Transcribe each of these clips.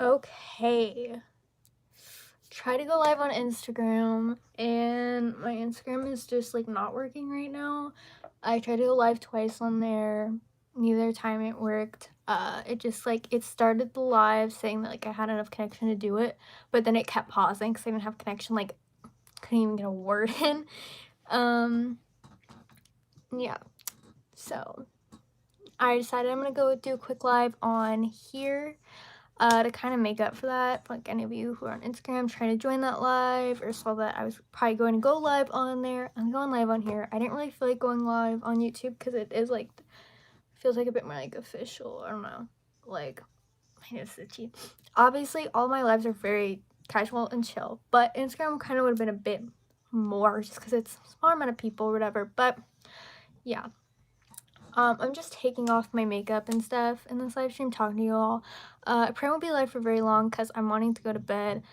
Okay. Try to go live on Instagram, and my Instagram is just like not working right now. I tried to go live twice on there. Neither time it worked. It just like it started the live saying that like I had enough connection to do it, but then it kept pausing because I didn't have connection. Like couldn't even get a word in. Um, yeah. So I decided I'm gonna go do a quick live on here to kind of make up for that. Like any of you who are on Instagram trying to join that live or saw that I was probably going to go live on there, I'm going live on here. I didn't really feel like going live on YouTube because it is like, feels like a bit more like official. I don't know. Like, my nose is itchy. Obviously, all my lives are very casual and chill, but Instagram kind of would have been a bit more just because it's a small amount of people or whatever. But yeah. I'm just taking off my makeup and stuff in this live stream, talking to you all. I probably won't be live for very long because I'm wanting to go to bed.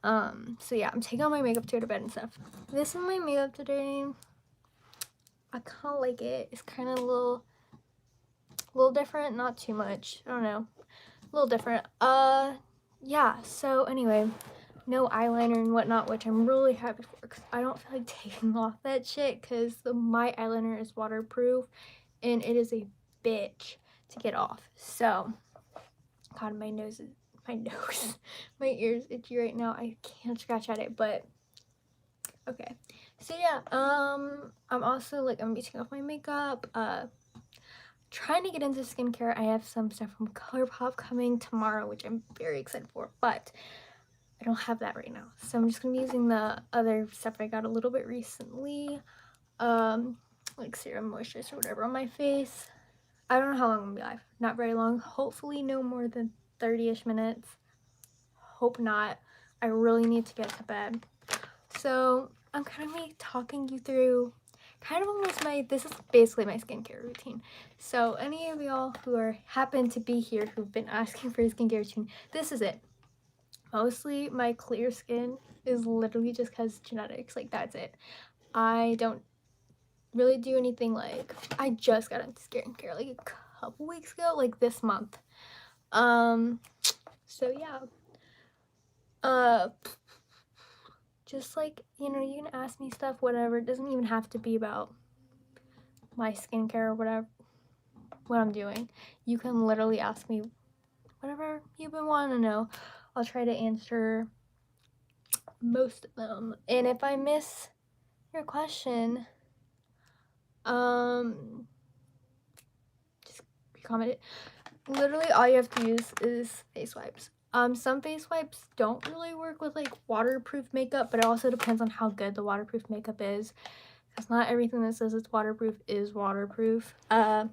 So yeah, I'm taking off my makeup to go to bed and stuff. This is my makeup today. I kind of like it. It's kind of a little different, not too much. I don't know, a little different. Yeah. So anyway, no eyeliner and whatnot, which I'm really happy for because I don't feel like taking off that shit because my eyeliner is waterproof and it is a bitch to get off. So, God, my nose, my ears itchy right now. I can't scratch at it, but okay. So yeah, I'm also like I'm taking off my makeup. Trying to get into skincare. I have some stuff from ColourPop coming tomorrow, which I'm very excited for, but I don't have that right now. So I'm just gonna be using the other stuff I got a little bit recently, like serum moisturizer or whatever on my face. I don't know how long I'm gonna be live. Not very long. Hopefully no more than 30-ish minutes. Hope not. I really need to get to bed. So I'm kind of like talking you through kind of almost this is basically my skincare routine. So any of y'all who happen to be here who've been asking for a skincare routine, this is it. Mostly my clear skin is literally just because genetics, like that's it. I don't really do anything like, I just got into skincare like a couple weeks ago, like this month. So yeah. Just like, you know, you can ask me stuff, whatever. It doesn't even have to be about my skincare or whatever, what I'm doing. You can literally ask me whatever you've been wanting to know. I'll try to answer most of them. And if I miss your question, just comment it. Literally all you have to use is face wipes. Some face wipes don't really work with like waterproof makeup, but it also depends on how good the waterproof makeup is. Because not everything that says it's waterproof is waterproof. But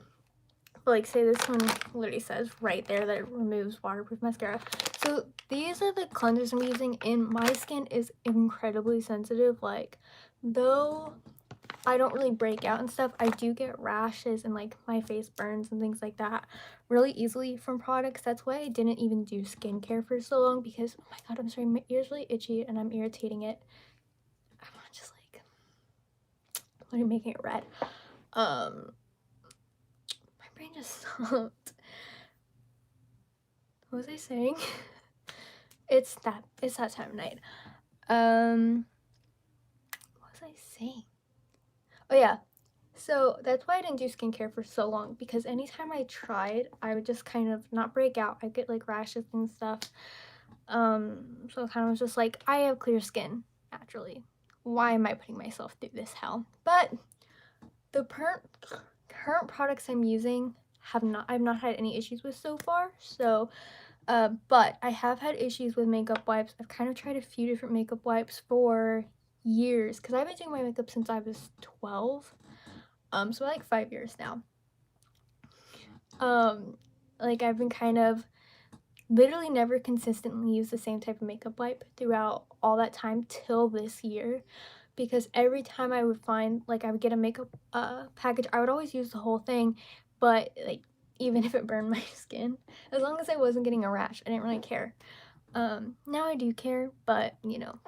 like say this one literally says right there that it removes waterproof mascara. So these are the cleansers I'm using, and my skin is incredibly sensitive. Like, though I don't really break out and stuff, I do get rashes and like my face burns and things like that really easily from products. That's why I didn't even do skincare for so long, because oh my god, I'm sorry, my ear's really itchy and I'm irritating it. I want to just like literally making it red. My brain just stopped. What was I saying? It's that time of night. What was I saying? Oh yeah. So that's why I didn't do skincare for so long, because anytime I tried, I would just kind of not break out. I'd get like rashes and stuff. So it kind of was just like, I have clear skin naturally. Why am I putting myself through this hell? But the current products I'm using I've not had any issues with so far. So but I have had issues with makeup wipes. I've kind of tried a few different makeup wipes for years, because I've been doing my makeup since I was 12. So like 5 years now. Like I've been kind of literally never consistently use the same type of makeup wipe throughout all that time till this year, because every time I would find, like I would get a makeup package, I would always use the whole thing, but like even if it burned my skin, as long as I wasn't getting a rash, I didn't really care. Now I do care, but you know.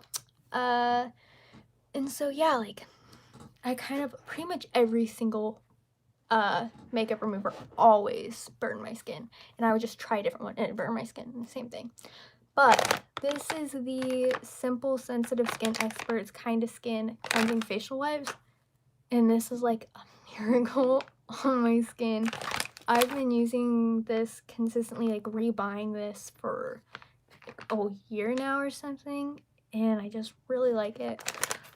And so yeah, like I kind of pretty much every single makeup remover always burned my skin, and I would just try a different one and it burned my skin, the same thing. But this is the Simple Sensitive Skin Experts Kind of Skin Cleansing Facial Wipes. And this is like a miracle on my skin. I've been using this consistently, like rebuying this for like a year now or something. And I just really like it.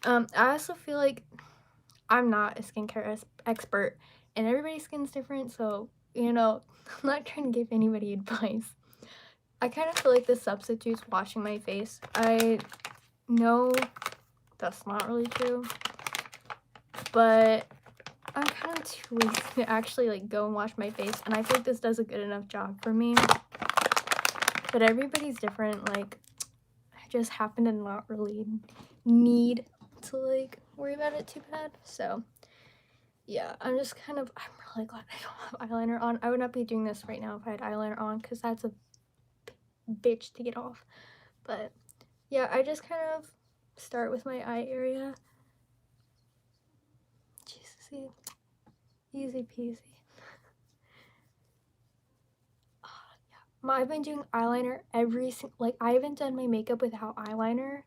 I also feel like I'm not a skincare expert and everybody's skin's different. So, you know, I'm not trying to give anybody advice. I kind of feel like this substitutes washing my face. I know that's not really true, but I'm kind of too lazy to actually like go and wash my face, and I feel like this does a good enough job for me. But everybody's different. Like, I just happen to not really need to like worry about it too bad. So yeah, I'm really glad I don't have eyeliner on. I would not be doing this right now if I had eyeliner on, because that's a bitch to get off. But yeah, I just kind of start with my eye area. Jesus, easy peasy. I've been doing eyeliner I haven't done my makeup without eyeliner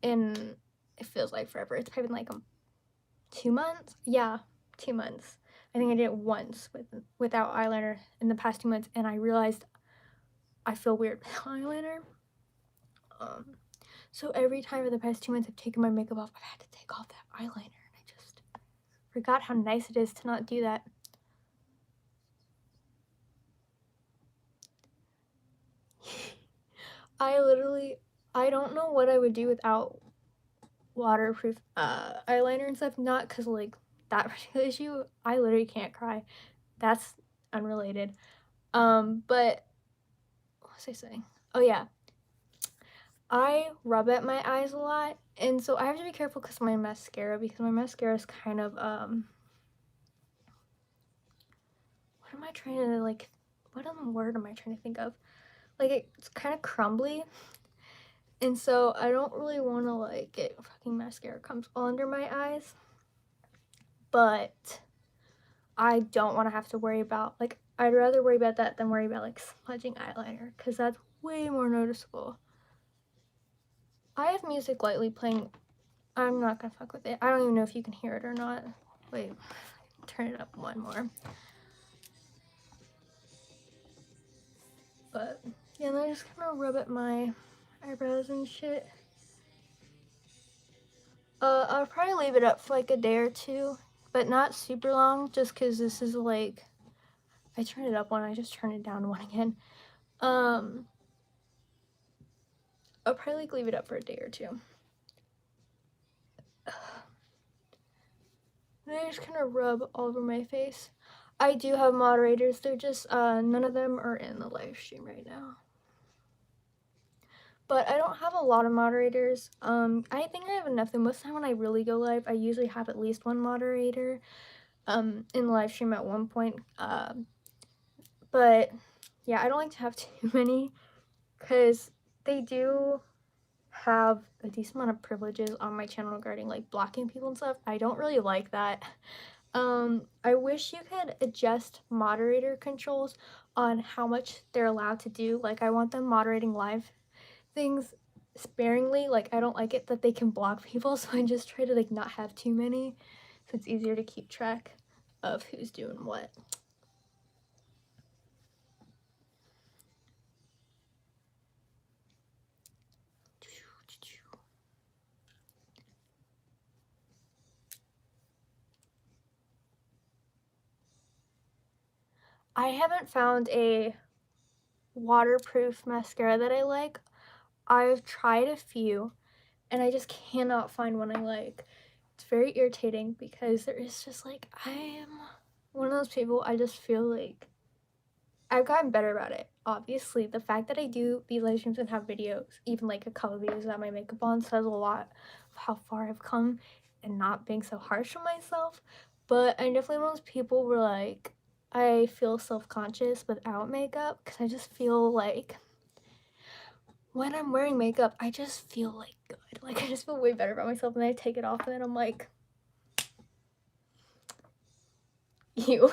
in, it feels like forever. It's probably been like 2 months. Yeah, 2 months. I think I did it once without eyeliner in the past 2 months, and I realized I feel weird without eyeliner. So every time for the past 2 months I've taken my makeup off, I've had to take off that eyeliner, and I just forgot how nice it is to not do that. I don't know what I would do without waterproof eyeliner and stuff. Not because like that particular issue, I literally can't cry. That's unrelated. But what was I saying? Oh yeah, I rub at my eyes a lot, and so I have to be careful because my mascara is kind of what am I trying to like? What word am I trying to think of? Like it's kind of crumbly, and so I don't really want to like get fucking mascara comes all under my eyes. But I don't want to have to worry about, like, I'd rather worry about that than worry about like smudging eyeliner, because that's way more noticeable. I have music lightly playing. I'm not gonna fuck with it. I don't even know if you can hear it or not. Wait, turn it up one more. But yeah, and I'm just gonna rub at my eyebrows and shit. I'll probably leave it up for like a day or two, but not super long, just because this is like, I turned it up one, I just turned it down one again. I'll probably like leave it up for a day or two. And I just kind of rub all over my face. I do have moderators, they're just, none of them are in the live stream right now. But I don't have a lot of moderators. I think I have enough, though most of the time when I really go live, I usually have at least one moderator, in the live stream at one point. But yeah, I don't like to have too many, because they do have a decent amount of privileges on my channel regarding like blocking people and stuff. I don't really like that. I wish you could adjust moderator controls on how much they're allowed to do. Like, I want them moderating live things sparingly. Like, I don't like it that they can block people, so I just try to like not have too many, so it's easier to keep track of who's doing what. I haven't found a waterproof mascara that I like. I've tried a few, and I just cannot find one I like. It's very irritating because there is just like, I am one of those people, I just feel like I've gotten better about it. Obviously, the fact that I do these live streams and have videos, even like a couple videos without my makeup on, says a lot of how far I've come and not being so harsh on myself. But I'm definitely one of those people where like I feel self-conscious without makeup, because I just feel like when I'm wearing makeup, I just feel like good. Like, I just feel way better about myself, and then I take it off and then I'm like, ew.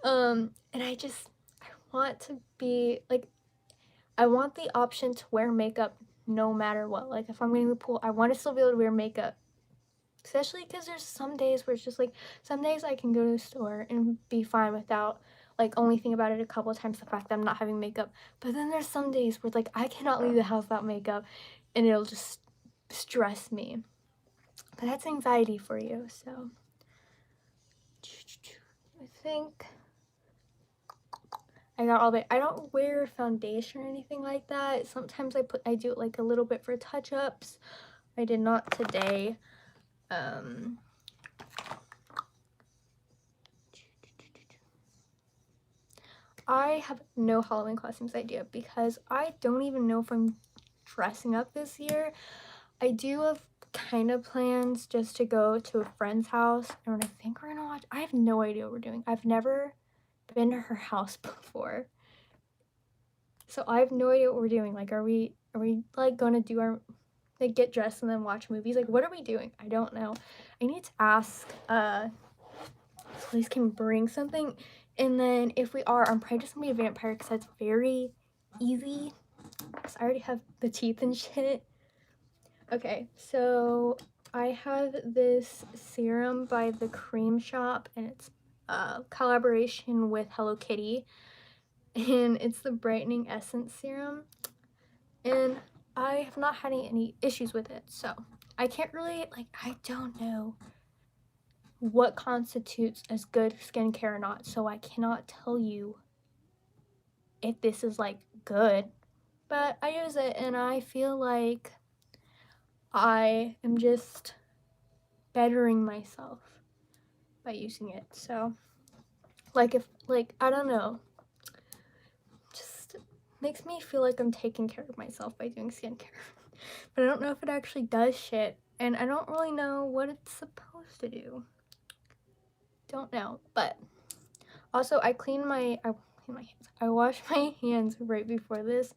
And I want to be like, I want the option to wear makeup no matter what. Like if I'm going to the pool, I want to still be able to wear makeup. Especially because there's some days where it's just like, some days I can go to the store and be fine without like only think about it a couple of times, the fact that I'm not having makeup. But then there's some days where like I cannot leave the house without makeup and it'll just stress me. But that's anxiety for you. So I think I got all of it. I don't wear foundation or anything like that. Sometimes I do it like a little bit for touch-ups. I did not today. I have no Halloween costumes idea because I don't even know if I'm dressing up this year. I do have kind of plans just to go to a friend's house and I think we're gonna watch. I have no idea what we're doing. I've never been to her house before, so I have no idea what we're doing. Like, are we like gonna do our like get dressed and then watch movies? Like, what are we doing? I don't know. I need to ask Please can bring something, and then if we are, I'm probably just gonna be a vampire because that's very easy because I already have the teeth and shit. Okay, so I have this serum by the Cream Shop and it's a collaboration with Hello Kitty, and it's the brightening essence serum, and I have not had any issues with it, so I can't really like, I don't know what constitutes as good skincare or not, so I cannot tell you if this is like good, but I use it and I feel like I am just bettering myself by using it. So like, if like, I don't know, just makes me feel like I'm taking care of myself by doing skincare. But I don't know if it actually does shit, and I don't really know what it's supposed to do. Don't know. But also I clean my hands. I wash my hands right before this.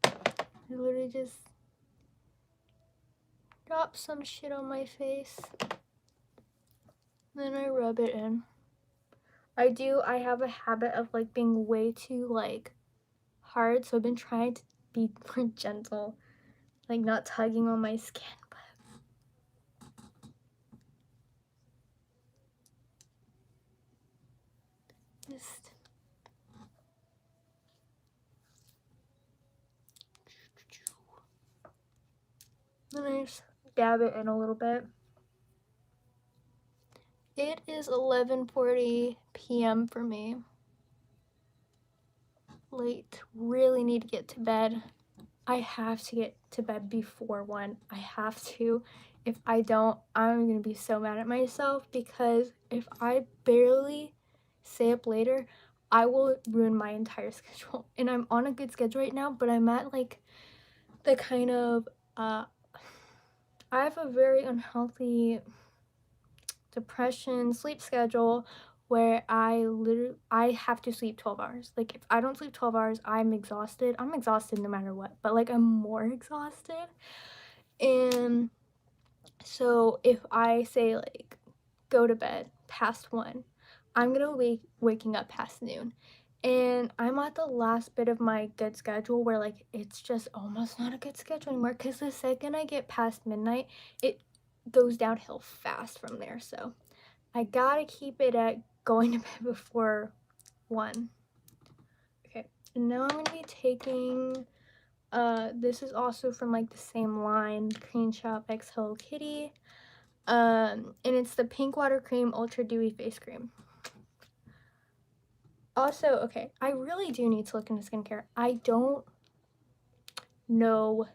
I literally just drop some shit on my face, then I rub it in. I have a habit of like being way too like hard, so I've been trying to be more gentle, like not tugging on my skin, but just then I just dab it in a little bit. It is 11:40 p.m. for me. Late. Really need to get to bed. I have to get to bed before 1. I have to. If I don't, I'm gonna be so mad at myself, because if I barely stay up later, I will ruin my entire schedule. And I'm on a good schedule right now, but I'm at like the kind of I have a very unhealthy depression sleep schedule where I have to sleep 12 hours. Like if I don't sleep 12 hours, I'm exhausted. I'm exhausted no matter what, but like I'm more exhausted. And so if I say like go to bed past 1, I'm gonna waking up past noon. And I'm at the last bit of my good schedule where like it's just almost not a good schedule anymore, because the second I get past midnight, it goes downhill fast from there. So I gotta keep it at going to bed before 1. Okay, and now I'm gonna be taking, this is also from like the same line, Cream Shop X Hello Kitty. And it's the Pink Water Cream Ultra Dewy Face Cream. Also, okay, I really do need to look into skincare. I don't know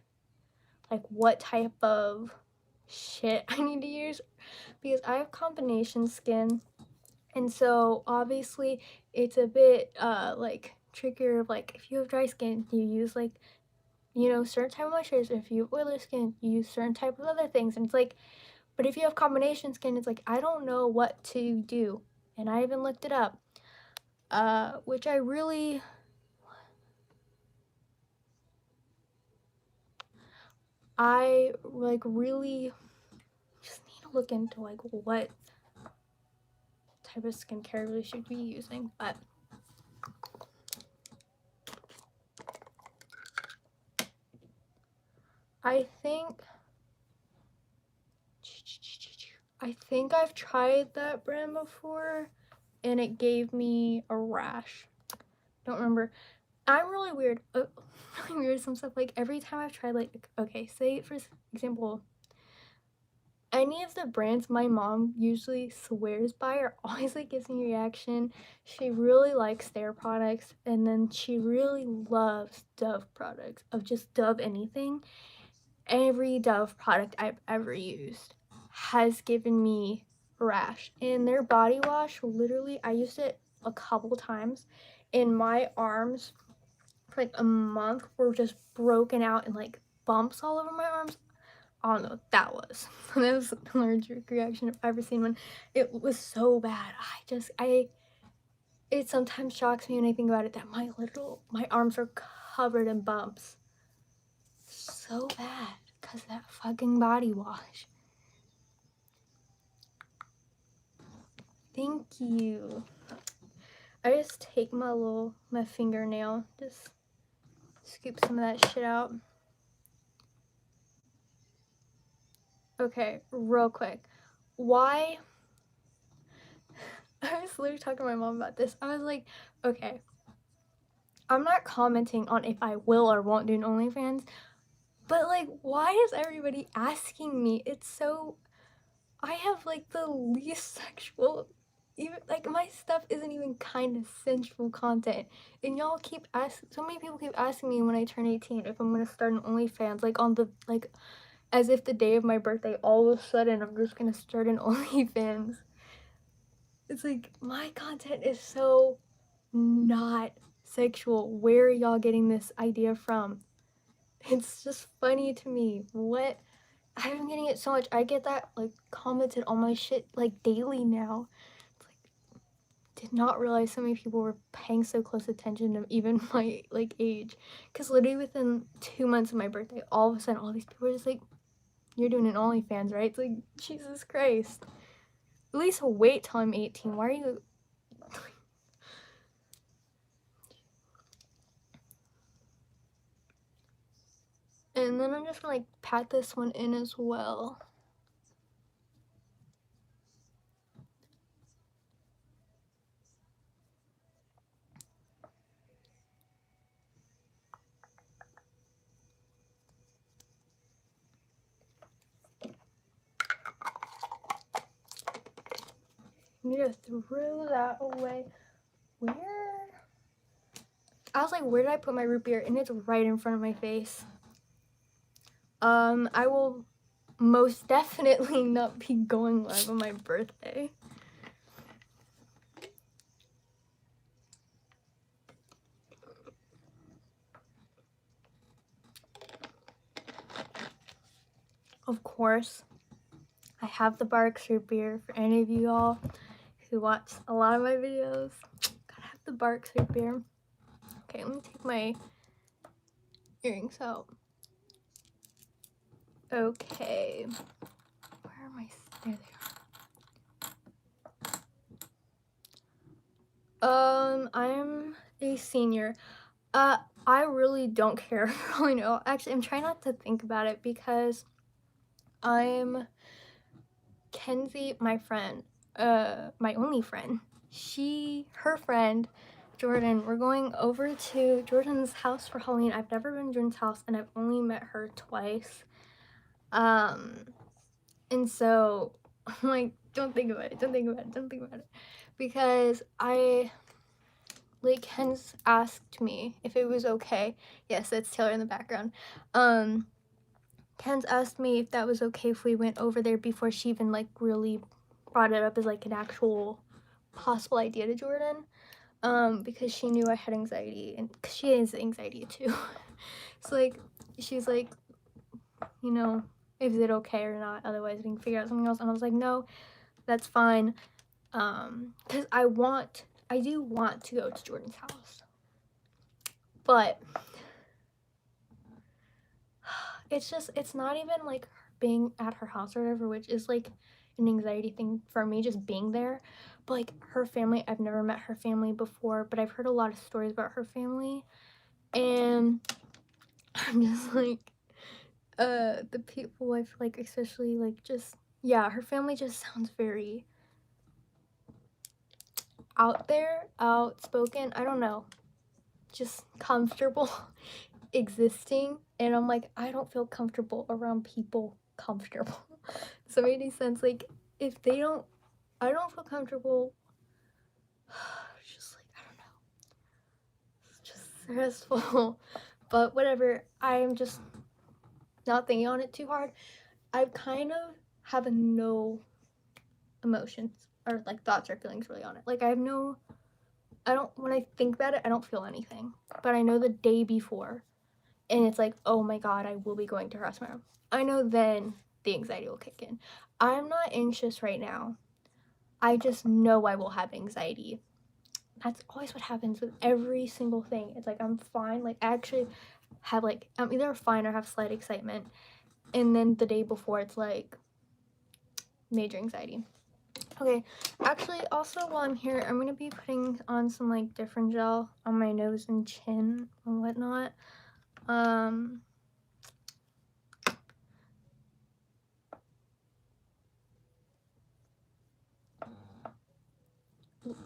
like what type of shit I need to use, because I have combination skin, and so obviously it's a bit like trickier. Like if you have dry skin, you use like, you know, certain type of moisturizers. If you have oily skin, you use certain type of other things, and it's like, but if you have combination skin, it's like I don't know what to do, and I even looked it up, which I really really just need to look into like what type of skincare I really should be using, but I think I've tried that brand before and it gave me a rash. Don't remember. I'm really weird. Really weird. Some stuff, like every time I've tried, like, okay, say for example, any of the brands my mom usually swears by are always like gives me a reaction. She really likes their products, and then she really loves Dove products, of just Dove anything. Every Dove product I've ever used has given me a rash. And their body wash, literally, I used it a couple times, and my arms for like a month were just broken out and like bumps all over my arms. I don't know what that was. That was an allergic reaction if I've ever seen one. It was so bad. It sometimes shocks me when I think about it that my arms are covered in bumps. So bad because of that fucking body wash. Thank you. I just take my fingernail, just scoop some of that shit out. Okay, real quick. Why? I was literally talking to my mom about this. I was like, okay, I'm not commenting on if I will or won't do an OnlyFans, but like, why is everybody asking me? It's so, I have like the least sexual, even like my stuff isn't even kind of sensual content, and y'all keep asking, so many people keep asking me when I turn 18 if I'm gonna start an OnlyFans, like on the, like, as if the day of my birthday, all of a sudden I'm just gonna start an OnlyFans. It's like, my content is so not sexual. Where are y'all getting this idea from? It's just funny to me. What? I've been getting it so much. I get that like commented on my shit like daily now. It's like, did not realize so many people were paying so close attention to even my like age. Cause literally within 2 months of my birthday, all of a sudden all these people are just like, you're doing an OnlyFans, right? It's like, Jesus Christ. At least wait till I'm 18. Why are you? And then I'm just gonna like pat this one in as well. I need to throw that away. Where? I was like, where did I put my root beer? And it's right in front of my face. I will most definitely not be going live on my birthday. Of course, I have the Barks root beer for any of you all who watch a lot of my videos. Gotta have the Barks root beer. Okay, let me take my earrings out. Okay. Where are my... There they are. I'm a senior. I really don't care. I really know. Actually, I'm trying not to think about it because I'm Kenzie, my friend, my only friend. Her friend, Jordan, we're going over to Jordan's house for Halloween. I've never been to Jordan's house and I've only met her twice. And so I'm like, don't think about it, don't think about it, don't think about it. Because Ken's asked me if it was okay. Yes, that's Taylor in the background. Ken's asked me if that was okay if we went over there before she even like really brought it up as like an actual possible idea to Jordan. Because she knew I had anxiety, and cause she has anxiety too. So like, she's like, you know, is it okay or not? Otherwise we can figure out something else. And I was like, no, that's fine. Cause I do want to go to Jordan's house. But it's not even like being at her house or whatever, which is like, an anxiety thing for me just being there. But like her family, I've never met her family before, but I've heard a lot of stories about her family, and I'm just like, the people I feel like, especially like just, yeah, her family just sounds very out there, outspoken, I don't know, just comfortable existing, and I'm like, I don't feel comfortable around people comfortable. Does that make any sense? Like, if I don't feel comfortable. It's just like, I don't know, it's just stressful. But whatever, I'm just not thinking on it too hard. I kind of have no emotions or like thoughts or feelings really on it. Like, I don't, when I think about it, I don't feel anything. But I know the day before, and it's like, oh my god, I will be going to her house tomorrow. I know then the anxiety will kick in. I'm not anxious right now. I just know I will have anxiety. That's always what happens with every single thing. It's like I'm fine. Like, I actually have like, I'm either fine or have slight excitement. And then the day before, it's like major anxiety. Okay, actually, also while I'm here, I'm gonna be putting on some like different gel on my nose and chin and whatnot.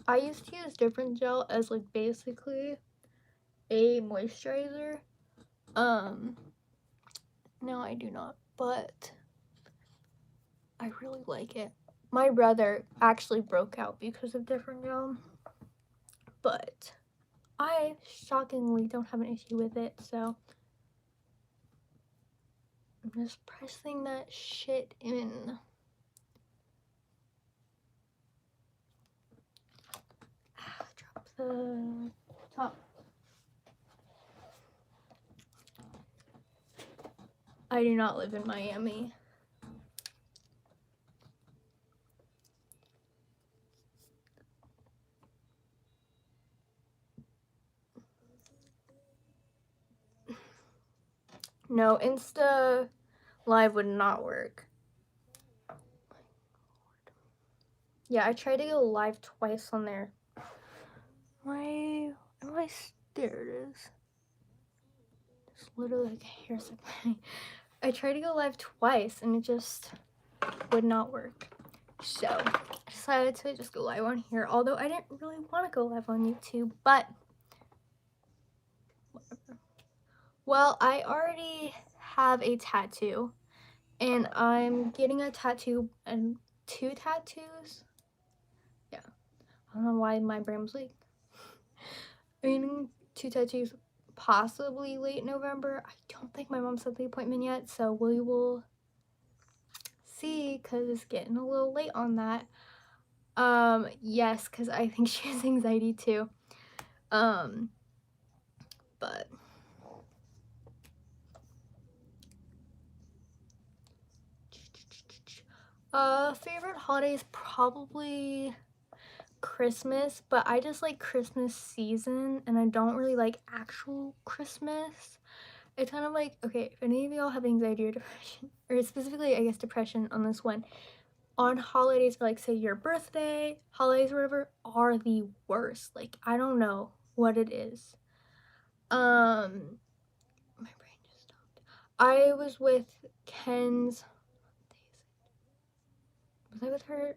I used to use different gel as like basically a moisturizer. No, I do not, but I really like it. My brother actually broke out because of different gel, but I shockingly don't have an issue with it, so I'm just pressing that shit in. Drop the top. I do not live in Miami. No, Insta Live would not work. Yeah, I tried to go live twice on there. There it is. It's literally like a hair supply. I tried to go live twice and it just would not work. So I decided to just go live on here, although I didn't really want to go live on YouTube, but whatever. Well, I already have a tattoo, and I'm getting a tattoo and 2 tattoos. Yeah, I don't know why my brain was like, I'm getting 2 tattoos possibly late November. I don't think my mom set the appointment yet, so we will see, because it's getting a little late on that. Yes, because I think she has anxiety too. But favorite holidays probably Christmas, but I just like Christmas season and I don't really like actual Christmas. It's kind of like, okay, if any of y'all have anxiety or depression, or specifically I guess depression on this one, on holidays, like say your birthday, holidays or whatever, are the worst. Like, I don't know what it is. My brain just stopped. I was with Ken's, was I with her?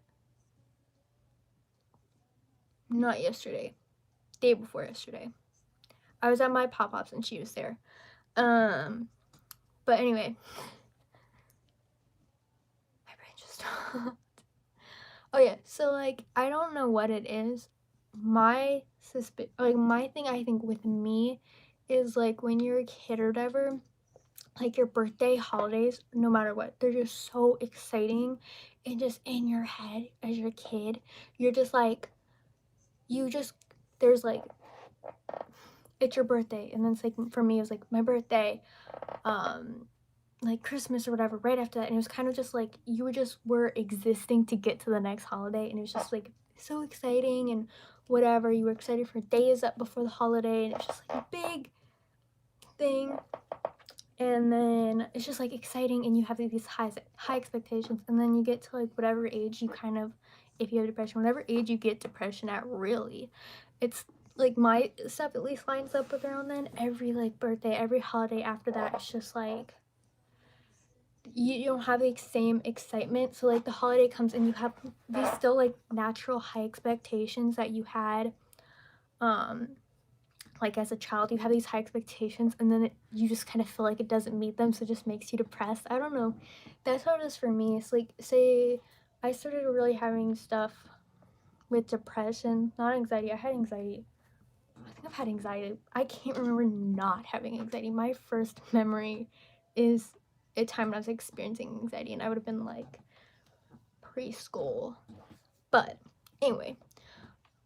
Not yesterday, day before yesterday. I was at my pop-ups and she was there. But anyway, my brain just stopped. Oh yeah, so like I don't know what it is. My my thing I think with me is like when you're a kid or whatever, like your birthday, holidays, no matter what, they're just so exciting, and just in your head as your kid, you're just like, there's like, it's your birthday, and then it's like, for me it was like my birthday, like Christmas or whatever right after that, and it was kind of just like you were existing to get to the next holiday, and it was just like so exciting and whatever. You were excited for days up before the holiday, and it was just like a big thing. and then it's just like exciting, and you have these high expectations, and then you get to like whatever age you kind of, if you have depression, whatever age you get depression at, really, it's like my stuff at least lines up with around then. Every like birthday, every holiday after that, it's just like you don't have the same excitement. So like the holiday comes and you have these still like natural high expectations that you had um like as a child. You have these high expectations, and then you just kind of feel like it doesn't meet them, so it just makes you depressed. I don't know, that's how it is for me. It's like, say I started really having stuff with depression, not anxiety. I had anxiety. I think I've had anxiety. I can't remember not having anxiety. My first memory is a time when I was experiencing anxiety, and I would have been like preschool. But anyway,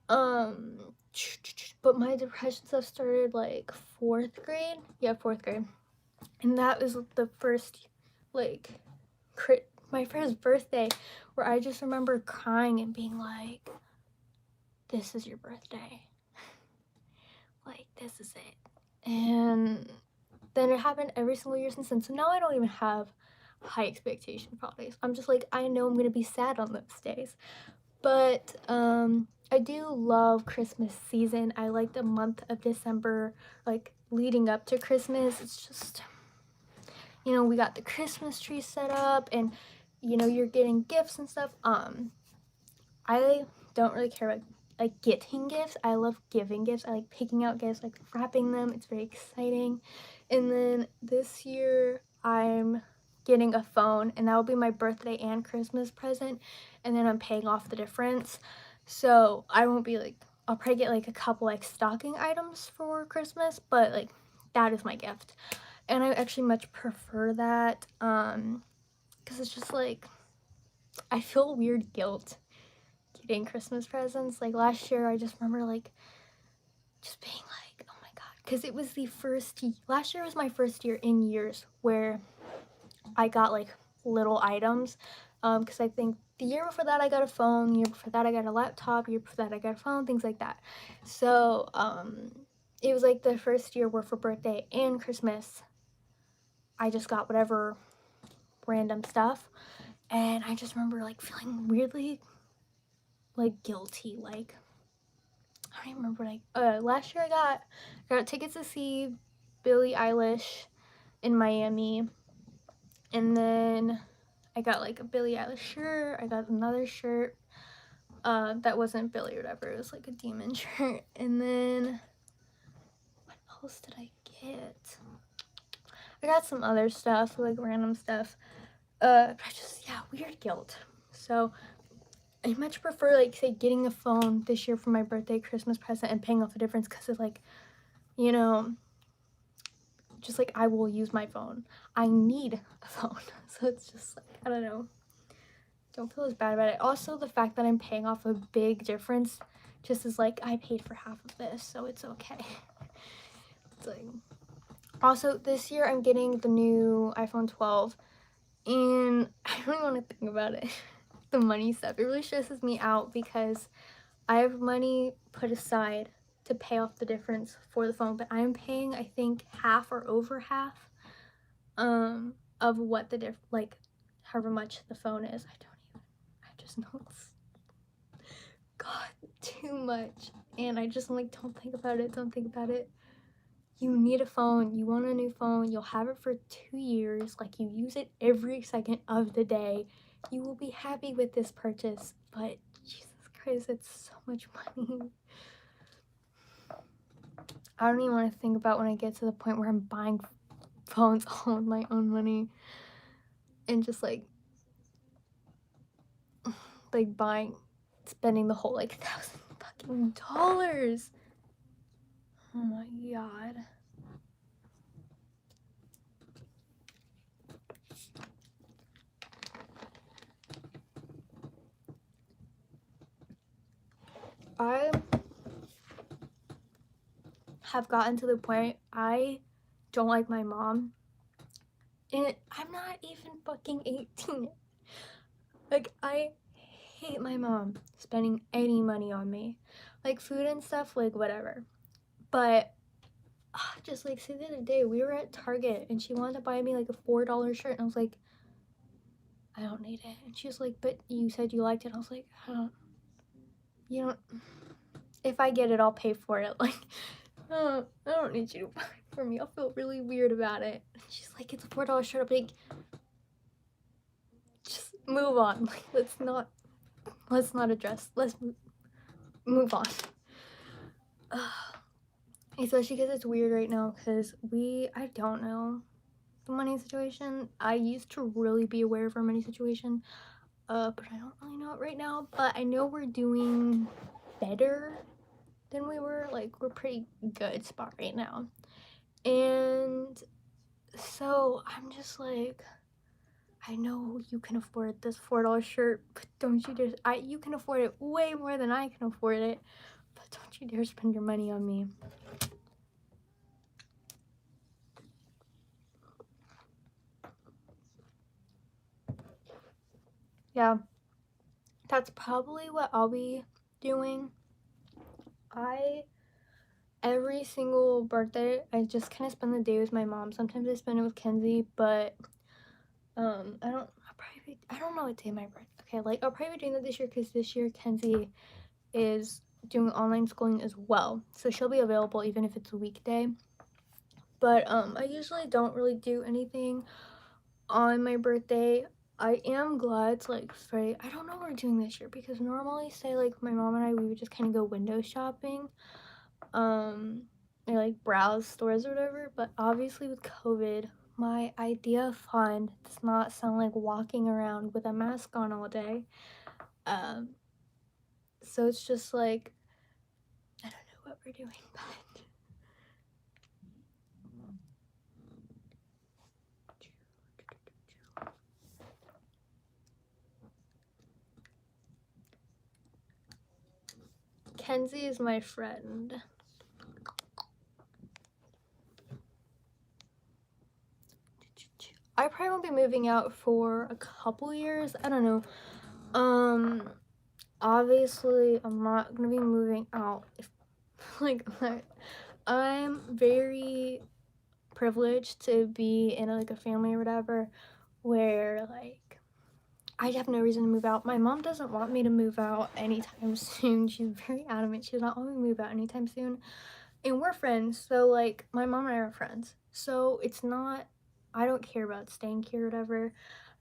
but my depression stuff started like 4th grade. Yeah, 4th grade. And that was the first, like, my first birthday where I just remember crying and being like, this is your birthday. Like, this is it. And then it happened every single year since then. So now I don't even have high expectation for holidays. I'm just like, I know I'm gonna be sad on those days. But I do love Christmas season. I like the month of December, like leading up to Christmas. It's just, you know, we got the Christmas tree set up, and you know, you're getting gifts and stuff. I don't really care about like getting gifts. I love giving gifts. I like picking out gifts, like wrapping them. It's very exciting. And then this year I'm getting a phone, and that will be my birthday and Christmas present, and then I'm paying off the difference. So I won't be like, I'll probably get like a couple like stocking items for Christmas, but like that is my gift. And I actually much prefer that because it's just like, I feel weird guilt getting Christmas presents. Like last year, I just remember like just being like, oh my god, because it was the last year was my first year in years where I got like little items. Because I think the year before that I got a phone, the year before that I got a laptop, the year before that I got a phone, things like that. So it was like the first year where for birthday and Christmas I just got whatever random stuff, and I just remember like feeling weirdly like guilty. Like, I don't even remember what last year I got tickets to see Billie Eilish in Miami, and then I got like a Billie Eilish shirt. I got another shirt that wasn't Billie or whatever. It was like a demon shirt. And then what else did I get? I got some other stuff, like random stuff. I just, yeah, weird guilt. So I much prefer, like, say, getting a phone this year for my birthday, Christmas present, and paying off the difference, because it's like, you know, just like I will use my phone. I need a phone. So it's just like, I don't know. Don't feel as bad about it. Also, the fact that I'm paying off a big difference just is like, I paid for half of this, so it's okay. It's like, also, this year I'm getting the new iPhone 12, and I don't even want to think about it. The money stuff. It really stresses me out because I have money put aside to pay off the difference for the phone, but I'm paying, I think, half or over half of what the like however much the phone is. I just know it's, god, too much. And I just, I'm like, don't think about it. You need a phone. You want a new phone. You'll have it for 2 years. Like, you use it every second of the day. You will be happy with this purchase. But Jesus Christ, it's so much money. I don't even want to think about when I get to the point where I'm buying phones all with my own money and just like spending the whole like $1,000 fucking. Oh my god. I have gotten to the point I don't like my mom, and I'm not even fucking 18. Like, I hate my mom spending any money on me, like food and stuff, like whatever. But just like, say the other day, we were at Target and she wanted to buy me like a $4 shirt, and I was like, I don't need it. And she was like, but you said you liked it. And I was like, you don't, if I get it, I'll pay for it. Like, I don't need you to buy it for me. I'll feel really weird about it. And she's like, it's a $4 shirt. I'm like, just move on. Like, let's not address, let's move on. Especially because it's weird right now, because I don't know the money situation. I used to really be aware of our money situation, but I don't really know it right now. But I know we're doing better than we were. Like, we're pretty good spot right now. And so I'm just like, I know you can afford this $4 shirt, but don't you just, you can afford it way more than I can afford it, but don't you dare spend your money on me. Yeah, that's probably what I'll be doing. Every single birthday, I just kind of spend the day with my mom. Sometimes I spend it with Kenzie, but I don't know what day my birthday. Okay, like, I'll probably be doing that this year, because this year Kenzie is doing online schooling as well, so she'll be available even if it's a weekday. But I usually don't really do anything on my birthday. I am glad to, like, say, I don't know what we're doing this year, because normally, say, like, my mom and I, we would just kind of go window shopping, or like browse stores or whatever. But obviously with COVID, my idea of fun does not sound like walking around with a mask on all day. So it's just like, I don't know what we're doing, but Kenzie is my friend. I probably won't be moving out for a couple years. I don't know. Obviously I'm not gonna be moving out if, like, I'm very privileged to be in like a family or whatever, where like I have no reason to move out. My mom doesn't want me to move out anytime soon. She's very adamant she does not want me to move out anytime soon. And we're friends, so like my mom and I are friends. So it's not, I don't care about staying here or whatever.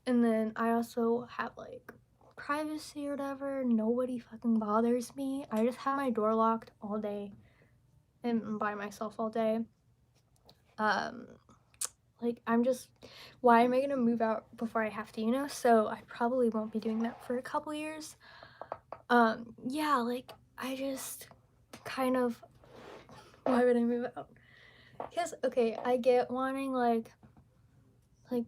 And then I also have like privacy or whatever. Nobody fucking bothers me. I just have my door locked all day and by myself all day. Like, I'm just, why am I gonna move out before I have to, you know? So I probably won't be doing that for a couple years. Yeah, like, I just kind of, why would I move out? Because, okay, I get wanting like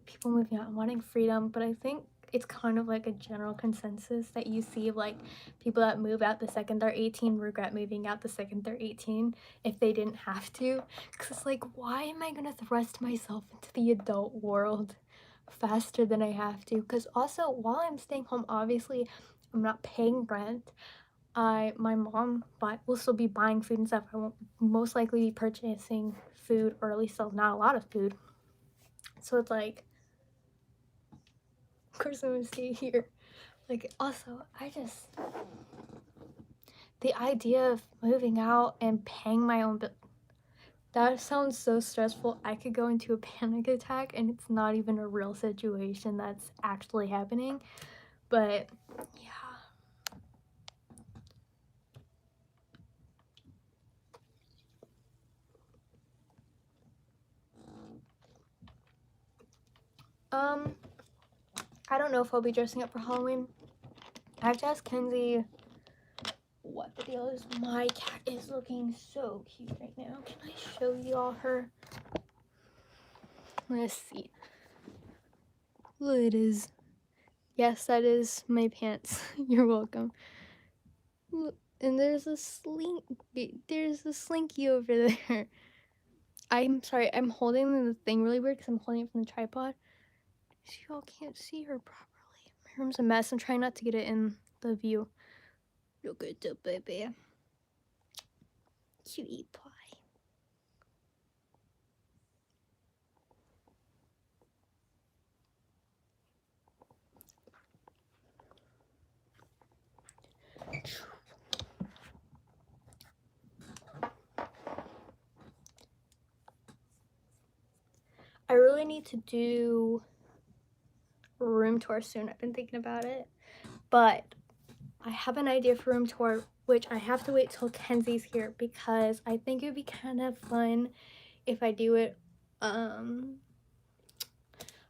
people moving out and wanting freedom, but I think it's kind of like a general consensus that you see of like people that move out the second they're 18 regret moving out the second they're 18 if they didn't have to. Because like, why am I gonna thrust myself into the adult world faster than I have to? Because also, while I'm staying home, obviously I'm not paying rent. My mom will still be buying food and stuff. I won't most likely be purchasing food, or at least not a lot of food. So it's like, of course I'm gonna stay here. Like, also, the idea of moving out and paying my own bill, that sounds so stressful. I could go into a panic attack, and it's not even a real situation that's actually happening. But yeah. I don't know if I'll be dressing up for Halloween. I have to ask Kenzie what the deal is. My cat is looking so cute right now. Can I show you all her? Let's see. Look, it is. Yes, that is my pants. You're welcome. Look, and there's a slinky over there. I'm sorry, I'm holding the thing really weird because I'm holding it from the tripod. So y'all can't see her properly. My room's a mess. I'm trying not to get it in the view. Look at the baby. Cutie pie. I really need to do a room tour soon. I've been thinking about it, but I have an idea for room tour, which I have to wait till Kenzie's here because I think it would be kind of fun if I do it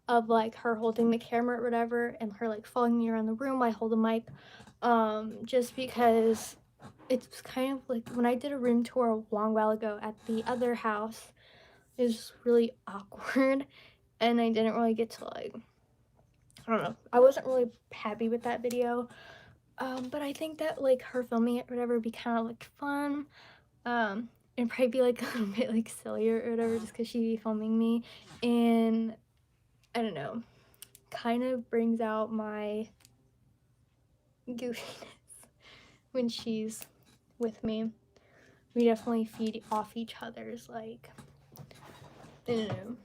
of like her holding the camera or whatever and her like following me around the room while I hold the mic, just because it's kind of like when I did a room tour a long while ago at the other house, it was just really awkward and I didn't really get to like, I don't know, I wasn't really happy with that video. But I think that like her filming it or whatever would be kind of like fun, and probably be like a little bit like sillier or whatever just because she'd be filming me, and I don't know, kind of brings out my goofiness when she's with me. We definitely feed off each other's like, I don't know.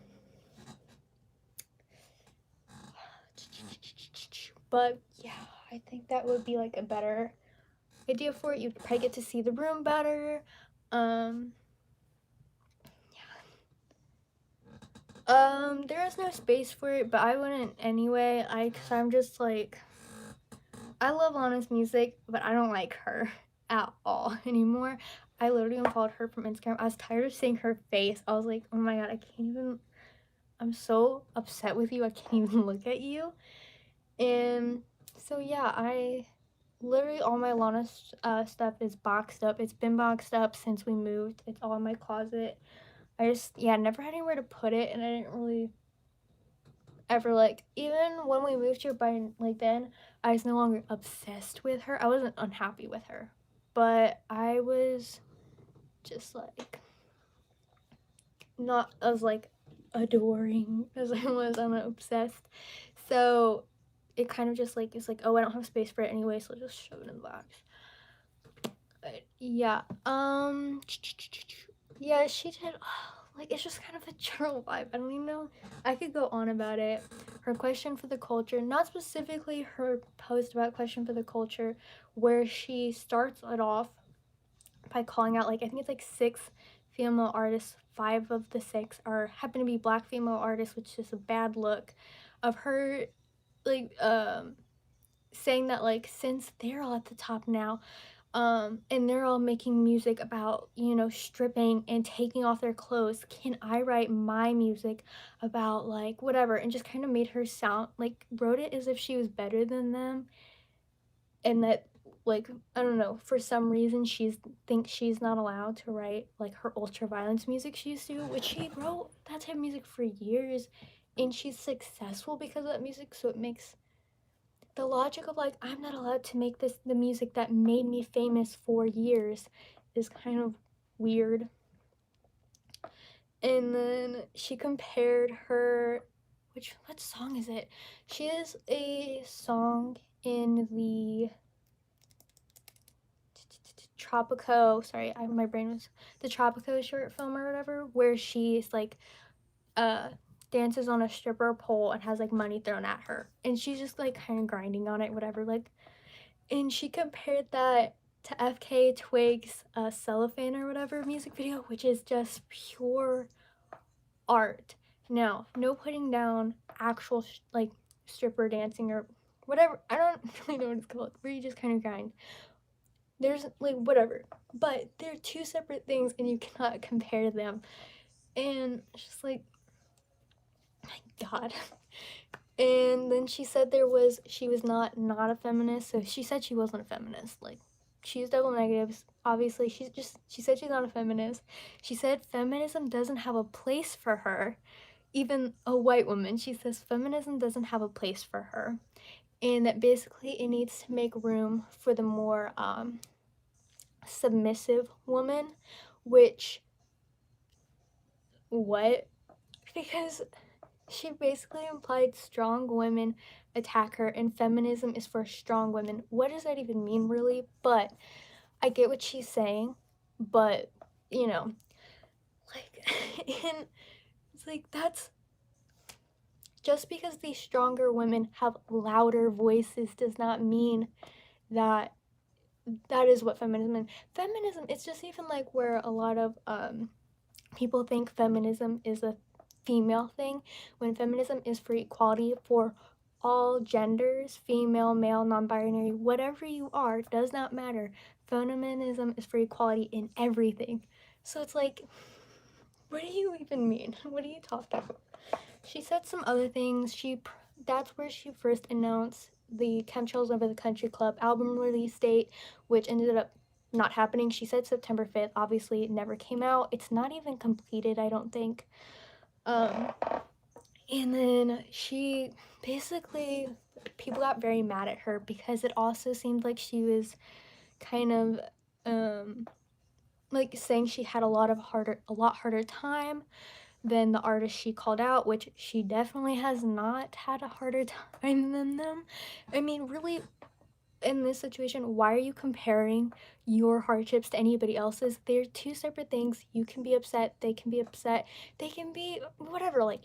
But yeah, I think that would be like a better idea for it. You'd probably get to see the room better. There is no space for it, but I wouldn't anyway. Cause I'm just like, I love Lana's music, but I don't like her at all anymore. I literally unfollowed her from Instagram. I was tired of seeing her face. I was like, oh my god, I can't even, I'm so upset with you. I can't even look at you. And so yeah, I literally all my Lana stuff is boxed up. It's been boxed up since we moved. It's all in my closet. I just, yeah, never had anywhere to put it, and I didn't really ever like, even when we moved here by like then, I was no longer obsessed with her. I wasn't unhappy with her, but I was just like not as like adoring as I was. I'm obsessed, so it kind of just like, it's like, oh, I don't have space for it anyway, so I'll just shove it in the box. But yeah, yeah, she did. Like, it's just kind of a general vibe. I don't even know. I could go on about it. Her question for the culture, not specifically her post about question for the culture, where she starts it off by calling out, like, I think it's like 6 female artists. 5 of the 6 are happen to be black female artists, which is a bad look. Of her, like, saying that, like, since they're all at the top now, and they're all making music about, you know, stripping and taking off their clothes, can I write my music about like whatever, and just kind of made her sound like, wrote it as if she was better than them, and that, like, I don't know, for some reason thinks she's not allowed to write like her ultra violence music she used to, which she wrote that type of music for years, and she's successful because of that music. So it makes the logic of like, I'm not allowed to make the music that made me famous for years is kind of weird. And then she compared her, what song is it? She has a song in the Tropico, sorry, my brain was, the Tropico short film or whatever, where she's like dances on a stripper pole and has like money thrown at her, and she's just like kind of grinding on it, whatever, like, and she compared that to FK Twig's Cellophane or whatever music video, which is just pure art. Now, no putting down actual like stripper dancing or whatever, I don't really know what it's called, where you just kind of grind. There's like whatever, but they're 2 separate things and you cannot compare them. And it's just like, my god. And then she said she was not a feminist, so she said she wasn't a feminist. Like, she used double negatives. Obviously, she said she's not a feminist. She said feminism doesn't have a place for her. Even a white woman, she says feminism doesn't have a place for her. And that basically it needs to make room for the more submissive woman, which, what? Because she basically implied strong women attack her and feminism is for strong women. What does that even mean, really? But I get what she's saying, but, you know, like, and it's like, that's just because these stronger women have louder voices does not mean that that is what feminism is. Feminism, it's just even like where a lot of people think feminism is a female thing, when feminism is for equality for all genders, female, male, non-binary, whatever you are, does not matter. Feminism is for equality in everything. So it's like, what do you even mean? What are you talking about? She said some other things. That's where she first announced the Chemtrails Over the Country Club album release date, which ended up not happening. She said September 5th. Obviously, it never came out. It's not even completed, I don't think. And then she basically, people got very mad at her because it also seemed like she was kind of like saying she had a lot harder time than the artist she called out, which she definitely has not had a harder time than them. I mean, really, in this situation, why are you comparing your hardships to anybody else's? They're two separate things. You can be upset, they can be upset, they can be whatever. Like,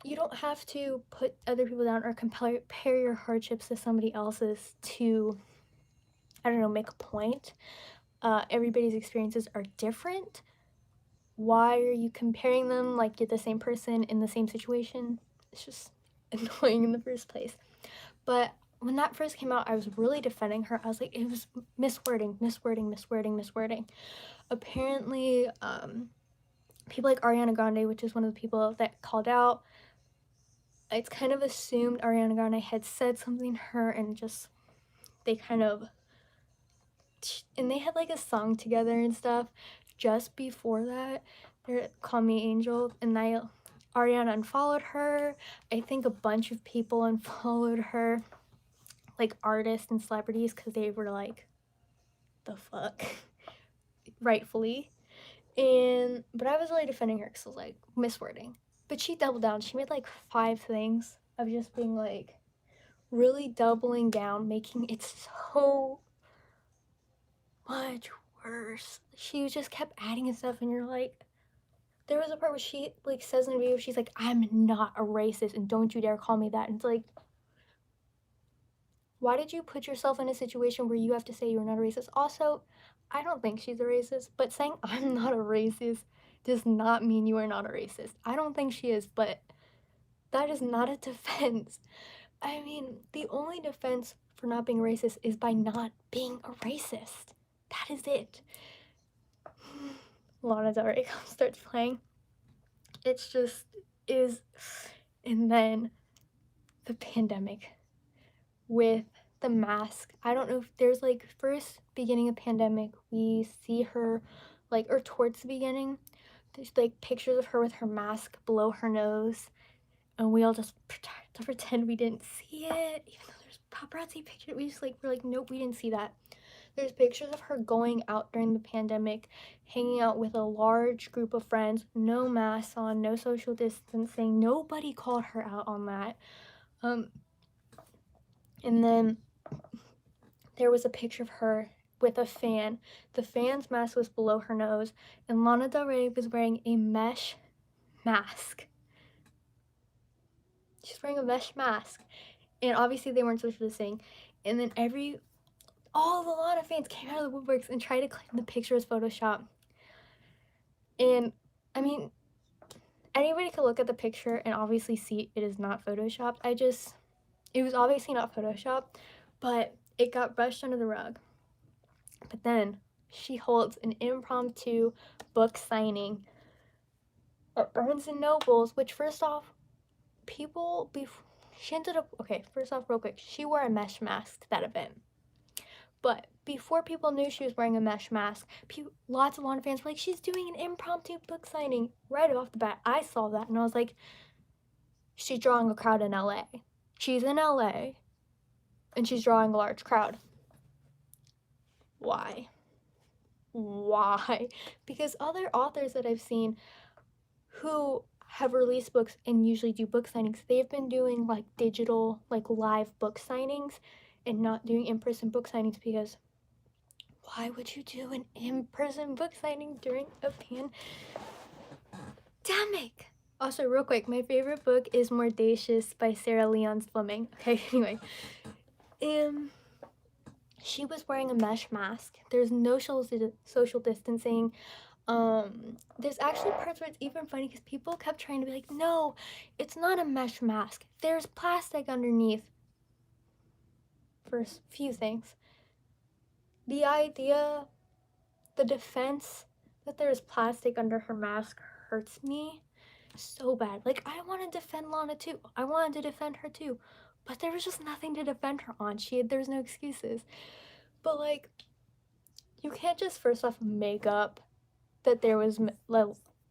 you don't have to put other people down or compare your hardships to somebody else's to, I don't know, make a point. Everybody's experiences are different. Why are you comparing them like you're the same person in the same situation? It's just annoying in the first place. But when that first came out, I was really defending her. I was like, it was miswording. Apparently, people like Ariana Grande, which is one of the people that called out, it's kind of assumed Ariana Grande had said something to her, and just they had like a song together and stuff. Just before that, they Call Me Angel, and Ariana unfollowed her. I think a bunch of people unfollowed her, like artists and celebrities, because they were like, the fuck, rightfully. But I was really defending her because I was like, miswording. But she doubled down. She made like 5 things of just being like, really doubling down, making it so much worse. She just kept adding and stuff, and you're like, there was a part where she like says in a video, she's like, I'm not a racist, and don't you dare call me that. And it's like, why did you put yourself in a situation where you have to say you're not a racist? Also, I don't think she's a racist, but saying I'm not a racist does not mean you are not a racist. I don't think she is, but that is not a defense. I mean, the only defense for not being racist is by not being a racist. That is it. Lana Del Rey starts playing. It's just is. And then the pandemic with the mask. I don't know if there's like first beginning of pandemic, we see her like, or towards the beginning, there's like pictures of her with her mask below her nose, and we all just pretend we didn't see it, even though there's paparazzi pictures. We're like, nope, we didn't see that. There's pictures of her going out during the pandemic, hanging out with a large group of friends, no masks on, no social distancing. Nobody called her out on that. And then there was a picture of her with a fan. The fan's mask was below her nose, and Lana Del Rey was wearing a mesh mask. She's wearing a mesh mask. And obviously they weren't social distancing. And then all the Lana fans came out of the woodworks and tried to claim the picture was Photoshop. And I mean, anybody could look at the picture and obviously see it is not Photoshopped. It was obviously not Photoshop, but it got brushed under the rug. But then she holds an impromptu book signing at Barnes & Noble's, which first off, she ended up, okay, first off, real quick, she wore a mesh mask to that event. But before people knew she was wearing a mesh mask, lots of Lana fans were like, she's doing an impromptu book signing. Right off the bat, I saw that and I was like, she's drawing a crowd in LA. She's in LA and she's drawing a large crowd. Why? Because other authors that I've seen who have released books and usually do book signings, they've been doing like digital, like live book signings and not doing in-person book signings, because why would you do an in-person book signing during a pandemic? Also, real quick, my favorite book is Mordacious by Sarah Lyons Fleming. Okay, anyway. She was wearing a mesh mask. There's no social distancing. There's actually parts where it's even funny because people kept trying to be like, no, it's not a mesh mask. There's plastic underneath. For a few things. The idea, the defense that there's plastic under her mask hurts me so bad. Like, I want to defend Lana too. I wanted to defend her too. But there was just nothing to defend her on. There's no excuses. But, like, you can't just first off make up that there was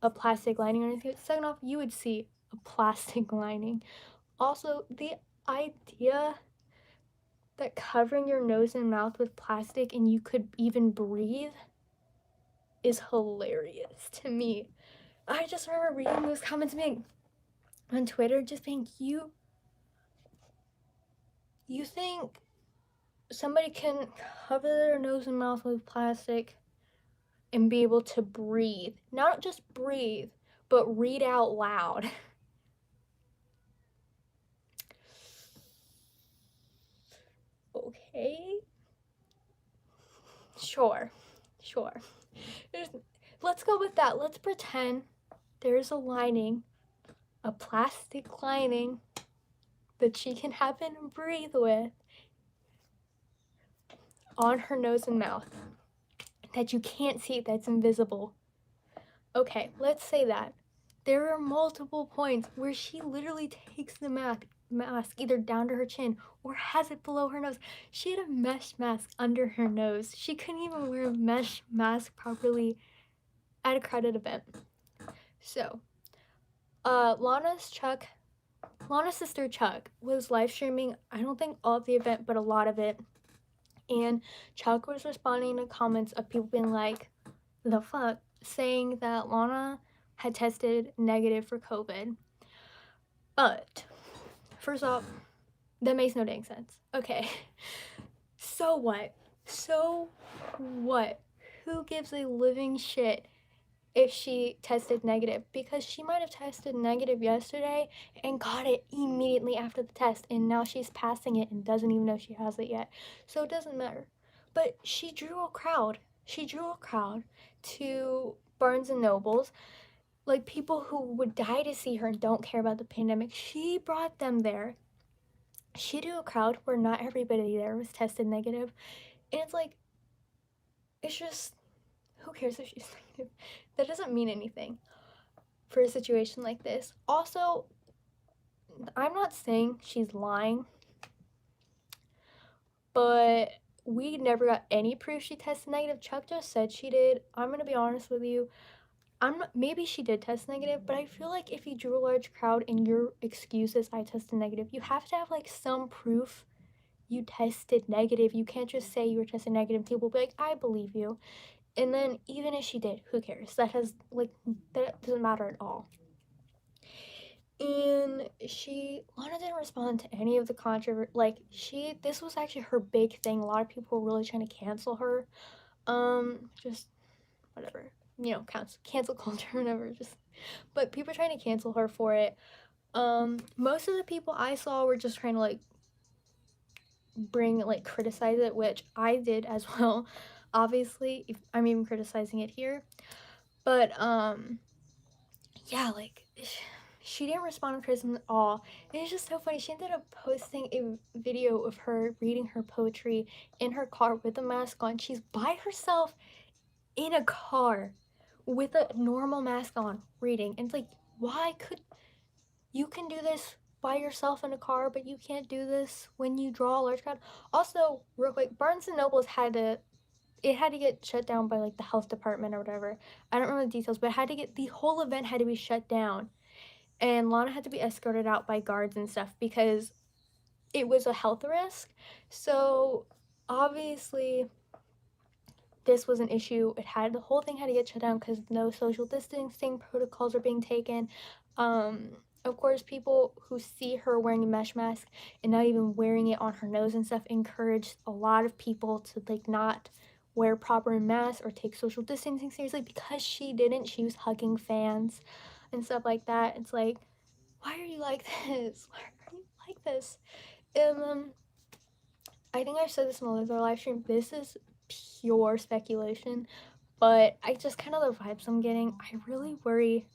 a plastic lining or anything. Second off, you would see a plastic lining. Also, the idea that covering your nose and mouth with plastic and you could even breathe is hilarious to me. I just remember reading those comments being on Twitter, just being, you think somebody can cover their nose and mouth with plastic and be able to breathe? Not just breathe, but read out loud. Okay. Sure. Let's go with that. Let's pretend there's a lining, a plastic lining that she can happen and breathe with on her nose and mouth that you can't see, that's invisible. Okay, let's say that. There are multiple points where she literally takes the mask either down to her chin or has it below her nose. She had a mesh mask under her nose. She couldn't even wear a mesh mask properly at a crowded event. So, Lana's sister Chuck was live streaming, I don't think all of the event, but a lot of it. And Chuck was responding to comments of people being like, the fuck, saying that Lana had tested negative for COVID. But, first off, that makes no dang sense. Okay. So what? Who gives a living shit if she tested negative? Because she might have tested negative yesterday and got it immediately after the test, and now she's passing it and doesn't even know she has it yet. So it doesn't matter. But she drew a crowd. To Barnes and Nobles, like people who would die to see her and don't care about the pandemic. She brought them there. She drew a crowd where not everybody there was tested negative. And it's like, it's just, who cares if she's negative? That doesn't mean anything for a situation like this. Also, I'm not saying she's lying, but we never got any proof she tested negative. Chuck just said she did. I'm gonna be honest with you. Maybe she did test negative, but I feel like if you drew a large crowd and your excuse is I tested negative, you have to have like some proof you tested negative. You can't just say you were tested negative. People will be like, I believe you. And then even if she did, who cares? That doesn't matter at all. And Lana didn't respond to any of the controversy. This was actually her big thing. A lot of people were really trying to cancel her. Just whatever, cancel culture, whatever. But people are trying to cancel her for it. Most of the people I saw were just trying to criticize it, which I did as well. Obviously, I'm even criticizing it here. But yeah, she didn't respond to criticism at all. And it's just so funny. She ended up posting a video of her reading her poetry in her car with a mask on. She's by herself in a car with a normal mask on reading. And it's like, why could you can do this by yourself in a car, but you can't do this when you draw a large crowd? Also, real quick, Barnes and Nobles had to get shut down by the health department or whatever. I don't remember the details, but the whole event had to be shut down. And Lana had to be escorted out by guards and stuff because it was a health risk. So obviously this was an issue. The whole thing had to get shut down because no social distancing protocols are being taken. Of course, people who see her wearing a mesh mask and not even wearing it on her nose and stuff encouraged a lot of people to not wear proper masks or take social distancing seriously because she didn't. She was hugging fans and stuff like that. It's like, why are you like this? Why are you like this? I think I've said this in another live stream. This is pure speculation, but I just kind of the vibes I'm getting. I really worry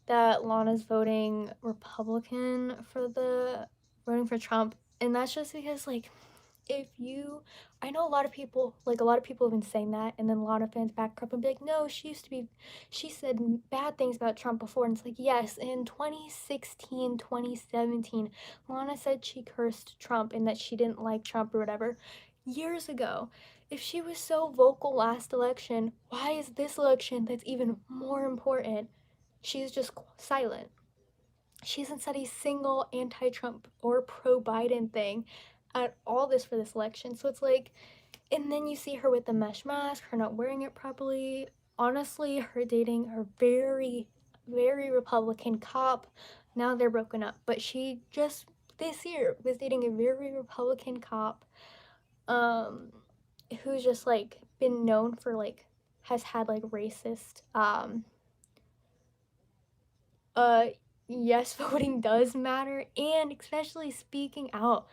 that Lana's voting Republican for voting for Trump, and that's just because like if you I know a lot of people have been saying that, and then a lot of fans back up and be like, no, she said bad things about Trump before, and it's like, yes, in 2016, 2017, Lana said she cursed Trump and that she didn't like Trump or whatever years ago. If she was so vocal last election, why is this election that's even more important she's just silent? She hasn't said a single anti-Trump or pro-Biden thing at all this for this election. So it's like, and then you see her with the mesh mask, her not wearing it properly. Honestly, her dating a very, very Republican cop. Now they're broken up, but she just this year was dating a very Republican cop, um, who's just like been known for like has had like racist uh yes, voting does matter, and especially speaking out.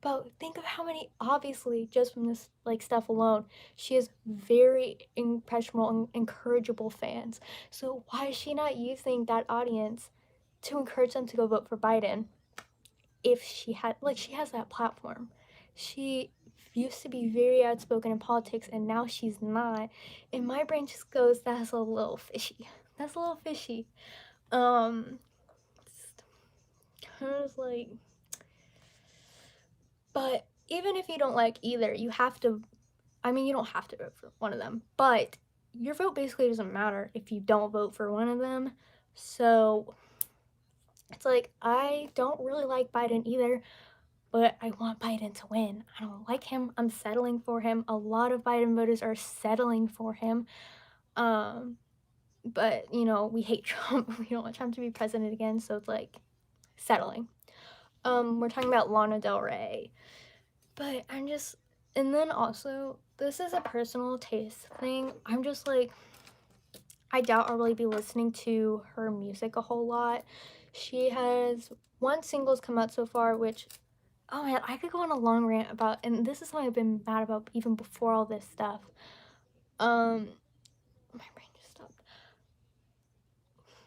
But think of how many, obviously, just from this like stuff alone, she has very impressionable and encourageable fans. So why is she not using that audience to encourage them to go vote for Biden? If she has that platform. She used to be very outspoken in politics, and now she's not. And my brain just goes, that's a little fishy. That's a little fishy. Um, I was like, but even if you don't like either, you have to. I mean, you don't have to vote for one of them, but your vote basically doesn't matter if you don't vote for one of them. So it's like, I don't really like Biden either, but I want Biden to win. I don't like him. I'm settling for him. A lot of Biden voters are settling for him. Um, but we hate Trump. We don't want Trump to be president again. So it's like settling. We're talking about Lana Del Rey. But and then also, this is a personal taste thing. I'm just like, I doubt I'll really be listening to her music a whole lot. She has one single's come out so far, which, oh man, I could go on a long rant about, and this is something I've been mad about even before all this stuff. My brain just stopped.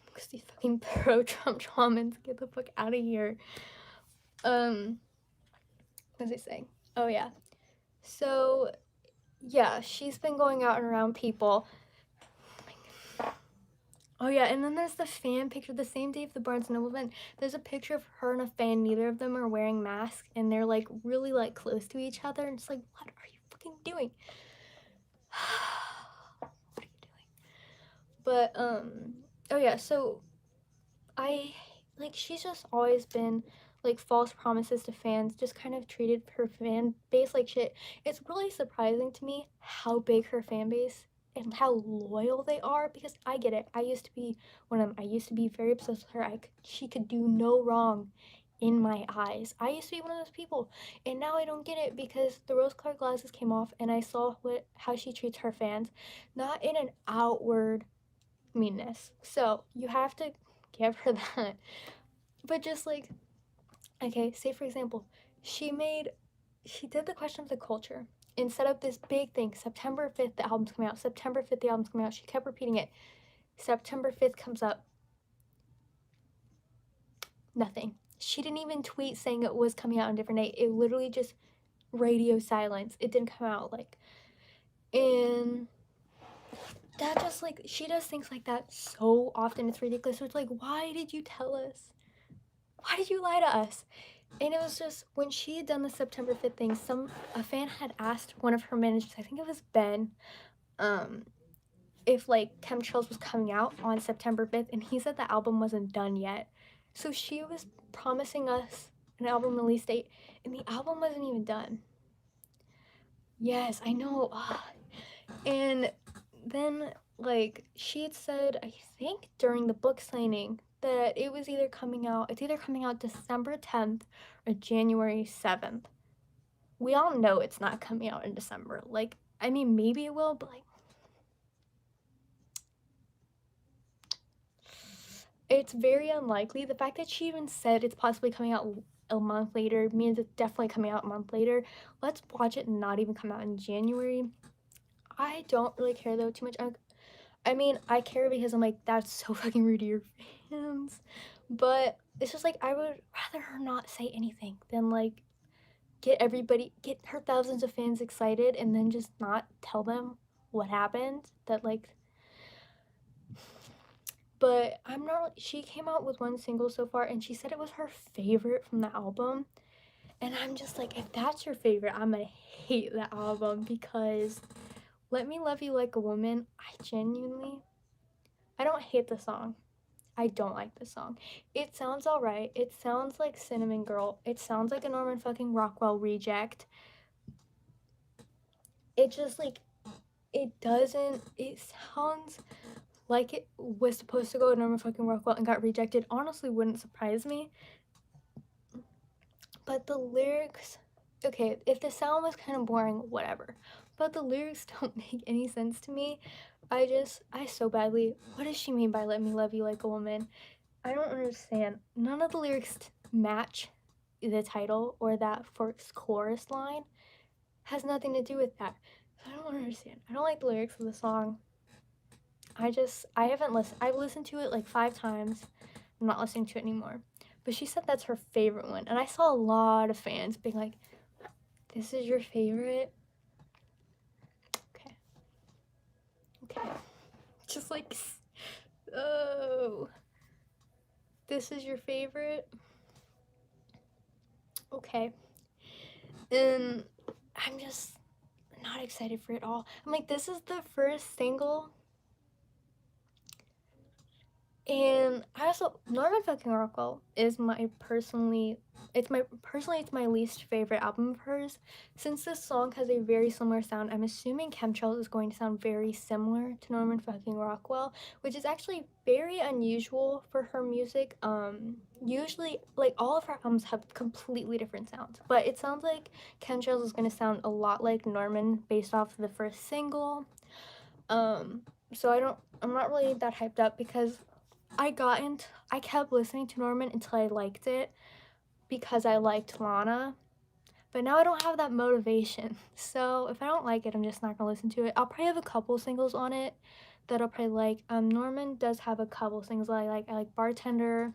Because these fucking pro-Trump shamans, get the fuck out of here. What was I saying? Oh yeah. So yeah, she's been going out and around people. Oh yeah, and then there's the fan picture. The same day of the Barnes Noble event, there's a picture of her and a fan. Neither of them are wearing masks, and they're like really like close to each other. And it's like, what are you fucking doing? What are you doing? But oh yeah. So she's just always been like false promises to fans, just kind of treated her fan base like shit. It's really surprising to me how big her fan base and how loyal they are, because I get it. I used to be one of them. I used to be very obsessed with her. She could do no wrong in my eyes. I used to be one of those people, and now I don't get it because the rose-colored glasses came off, and I saw how she treats her fans, not in an outward meanness. So you have to give her that. But just like, okay, say for example, she did the question of the culture and set up this big thing. September 5th, the album's coming out. September 5th, the album's coming out. She kept repeating it. September 5th comes up. Nothing. She didn't even tweet saying it was coming out on a different date. It literally just radio silence. It didn't come out and that just like, she does things like that so often. It's ridiculous. So it's like, why did you tell us? Why did you lie to us? And it was just, when she had done the September 5th thing, a fan had asked one of her managers, I think it was Ben, if like Chemtrails was coming out on September 5th, and he said the album wasn't done yet. So she was promising us an album release date, and the album wasn't even done. Yes, I know. And then like she had said, I think during the book signing, that it's either coming out December 10th or January 7th. We all know it's not coming out in December. Like, I mean, maybe it will, but like, it's very unlikely. The fact that she even said it's possibly coming out a month later means it's definitely coming out a month later. Let's watch it not even come out in January. I don't really care though too much. I mean, I care because I'm like, that's so fucking rude to your fans. But it's just like, I would rather her not say anything than like get her thousands of fans excited and then just not tell them what happened. That like, but I'm not, she came out with one single so far and she said it was her favorite from the album. And I'm just like, if that's your favorite, I'm gonna hate the album because Let Me Love You Like a Woman, I don't hate the song. I don't like the song. It sounds alright. It sounds like Cinnamon Girl. It sounds like a Norman fucking Rockwell reject. It just like, it sounds like it was supposed to go with Norman fucking Rockwell and got rejected. Honestly, wouldn't surprise me. But the lyrics, okay, if the sound was kind of boring, whatever. But the lyrics don't make any sense to me. I so badly, what does she mean by let me love you like a woman? I don't understand. None of the lyrics match the title or that first chorus line. Has nothing to do with that. I don't understand. I don't like the lyrics of the song. I haven't listened. I've listened to it like 5 times. I'm not listening to it anymore. But she said that's her favorite one. And I saw a lot of fans being like, this is your favorite? Okay. Okay. Just like, oh, this is your favorite? Okay. And I'm just not excited for it all. I'm like, this is the first single. And I also, Norman fucking Rockwell is it's my least favorite album of hers. Since this song has a very similar sound, I'm assuming Chemtrails is going to sound very similar to Norman fucking Rockwell, which is actually very unusual for her music. Usually, like, all of her albums have completely different sounds, but it sounds like Chemtrails is going to sound a lot like Norman based off of the first single. So I'm not really that hyped up because I kept listening to Norman until I liked it because I liked Lana. But now I don't have that motivation. So if I don't like it, I'm just not gonna listen to it. I'll probably have a couple singles on it that I'll probably like. Norman does have a couple singles that I like. I like Bartender,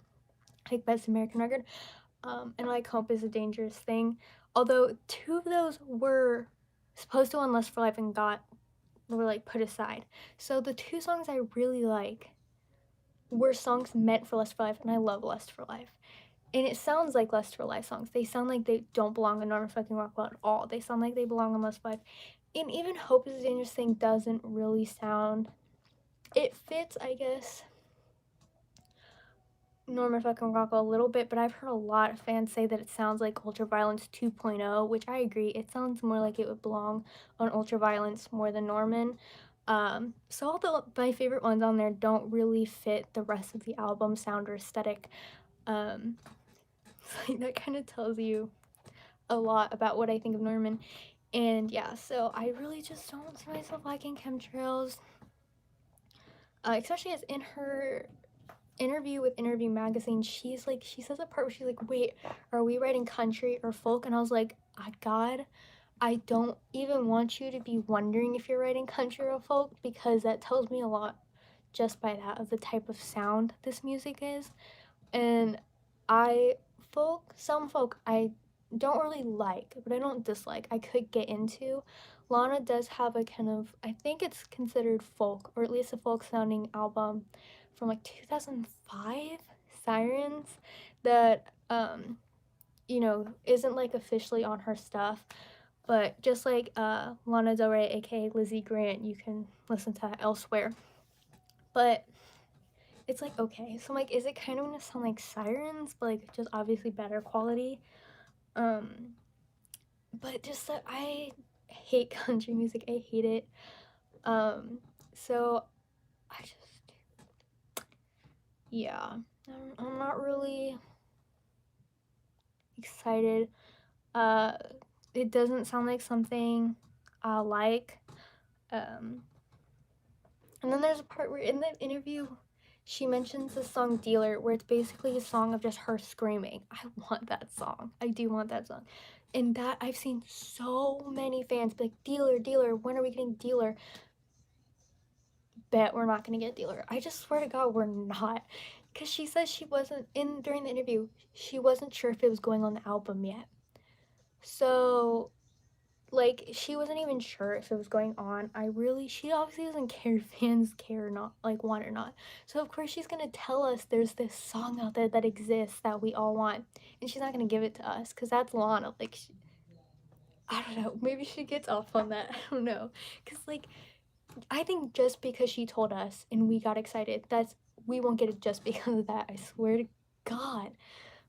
I like Best American Record, and I like Hope is a Dangerous Thing. Although 2 of those were supposed to on Lust for Life and were like put aside. So the 2 songs I really like were songs meant for Lust for Life, and I love Lust for Life. And it sounds like Lust for Life songs. They sound like they don't belong on Norman fucking Rockwell at all. They sound like they belong on Lust for Life. And even Hope is a Dangerous Thing doesn't really sound. It fits, I guess, Norman fucking Rockwell a little bit, but I've heard a lot of fans say that it sounds like Ultraviolence 2.0, which I agree. It sounds more like it would belong on Ultraviolence more than Norman. So although my favorite ones on there don't really fit the rest of the album sound or aesthetic, um, like that kind of tells you a lot about what I think of Norman. And yeah, so I really just don't see myself liking Chemtrails, especially as in her interview with Interview Magazine, she says a part where she's like, wait, are we writing country or folk? And I was like, God, I don't even want you to be wondering if you're writing country or folk, because that tells me a lot just by that of the type of sound this music is. And some folk I don't really like, but I don't dislike. I could get into. Lana does have a kind of, I think it's considered folk, or at least a folk sounding album from like 2005, Sirens, that isn't like officially on her stuff, but just like Lana Del Rey, aka Lizzie Grant, you can listen to elsewhere. But it's like, okay, so I'm like, is it kind of gonna sound like Sirens, but like just obviously better quality? But just that I hate country music, I hate it. So I just, yeah, I'm not really excited. Uh, it doesn't sound like something I like. And then there's a part where in the interview, she mentions the song Dealer, where it's basically a song of just her screaming. I want that song. I do want that song. And that, I've seen so many fans be like, Dealer, Dealer, when are we getting Dealer? Bet we're not gonna get Dealer. I just swear to God, we're not. Because she says she wasn't, during the interview, she wasn't sure if it was going on the album yet. So, like, she wasn't even sure if it was going on. She obviously doesn't care if fans care or not, like, want or not. So of course she's gonna tell us there's this song out there that exists that we all want, and she's not gonna give it to us because that's Lana. Like, I don't know, maybe she gets off on that. I don't know, because like, I think just because she told us and we got excited, we won't get it just because of that. I swear to God.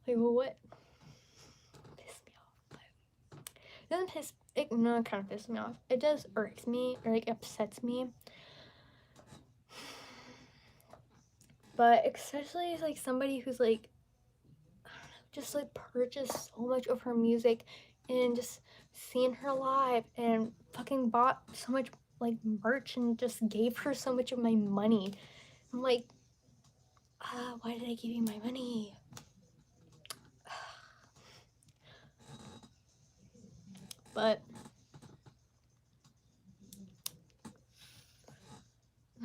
Like, what pissed me off? But it doesn't piss. It kind of pisses me off. It does irks me or like upsets me. But especially like somebody who's like, just like purchased so much of her music and just seeing her live and fucking bought so much like merch and just gave her so much of my money. I'm like, why did I give you my money? But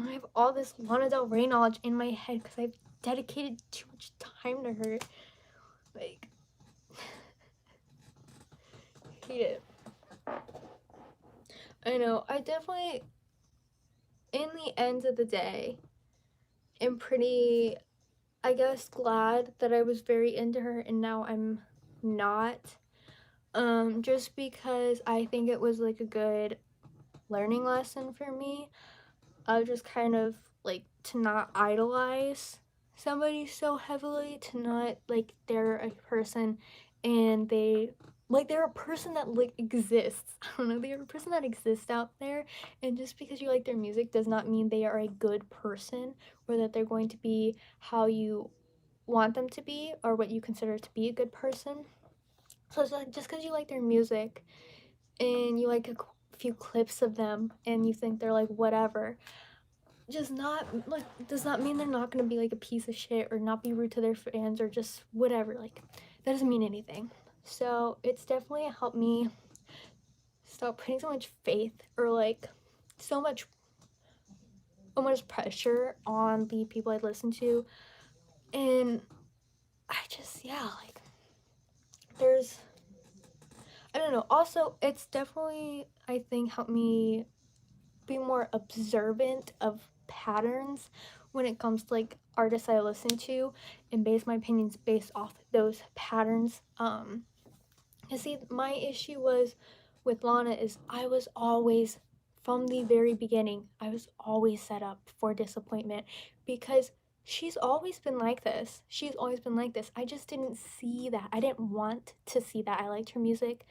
I have all this Lana Del Rey knowledge in my head because I've dedicated too much time to her. Like, I hate it. I know. I definitely, in the end of the day, am pretty, I guess, glad that I was very into her and now I'm not. Just because I think it was like a good learning lesson for me of just kind of like to not idolize somebody so heavily, to not like they're a person and they're a person that like exists. I don't know, they're a person that exists out there, and just because you like their music does not mean they are a good person or that they're going to be how you want them to be or what you consider to be a good person. So it's like just because you like their music and you like a few clips of them and you think they're like whatever, just not like does not mean they're not gonna be like a piece of shit or not be rude to their fans or just whatever. Like, that doesn't mean anything. So it's definitely helped me stop putting so much faith or like so much almost pressure on the people I listen to. And I just, yeah, like there's, I don't know. Also, it's definitely, I think, helped me be more observant of patterns when it comes to like artists I listen to and base my opinions based off those patterns. You see, my issue was with Lana is I was always, from the very beginning, I was always set up for disappointment because she's always been like this. She's always been like this. I just didn't see that. I didn't want to see that. I liked her music,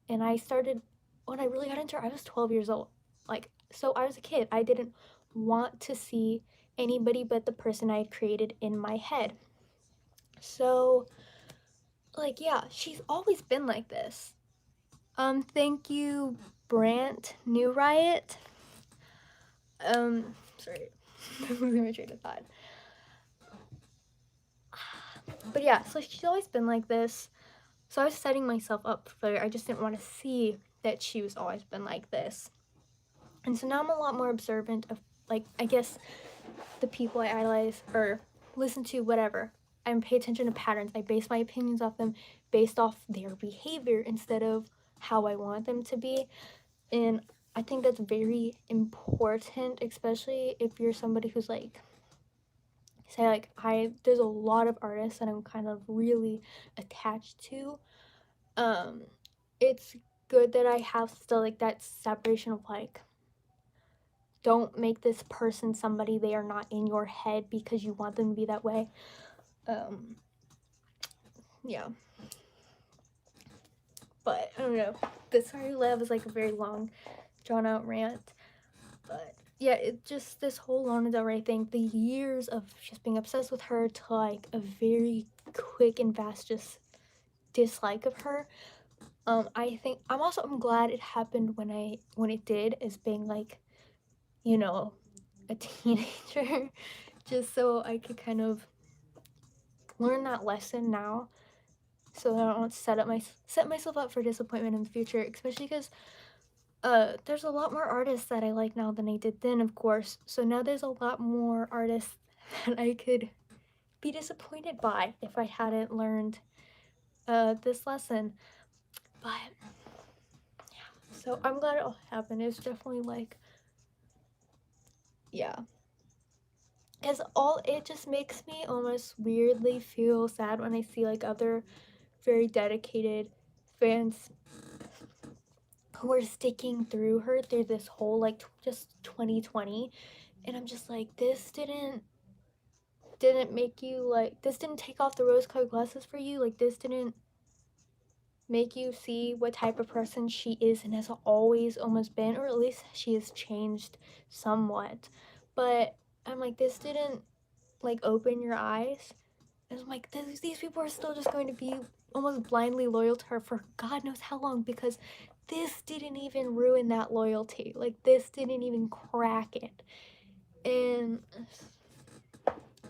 and I started when I really got into her. I was 12 years old. Like, so I was a kid. I didn't want to see anybody but the person I had created in my head. So, like, yeah, she's always been like this. Thank you, Brant New Riot. Sorry, losing my train of thought. But yeah, so she's always been like this. So I was setting myself up for failure. I just didn't want to see that she was always been like this. And so now I'm a lot more observant of, like, I guess the people I idolize or listen to, whatever. I pay attention to patterns. I base my opinions off them based off their behavior instead of how I want them to be. And I think that's very important, especially if you're somebody who's like, say like there's a lot of artists that I'm kind of really attached to. It's good that I have still like that separation of like, don't make this person somebody they are not in your head because you want them to be that way. Yeah. But I don't know. The Sorry Love is like a very long, drawn out rant. But yeah, it just, this whole Lana Del Rey thing, the years of just being obsessed with her to like a very quick and fast just dislike of her. I think I'm glad it happened when it did, as being like, you know, a teenager just so I could kind of learn that lesson now, so that I don't set myself up for disappointment in the future, especially because there's a lot more artists that I like now than I did then, of course. So now there's a lot more artists that I could be disappointed by if I hadn't learned this lesson. But yeah, so I'm glad it all happened. It's definitely like, yeah, because all it just makes me almost weirdly feel sad when I see like other very dedicated fans who are sticking through her through this whole like just 2020, and I'm just like, this didn't make you like, this didn't take off the rose colored glasses for you, like this didn't make you see what type of person she is and has always almost been, or at least she has changed somewhat. But I'm like, this didn't like open your eyes. And I'm like, these people are still just going to be almost blindly loyal to her for God knows how long, because this didn't even ruin that loyalty. Like, this didn't even crack it. And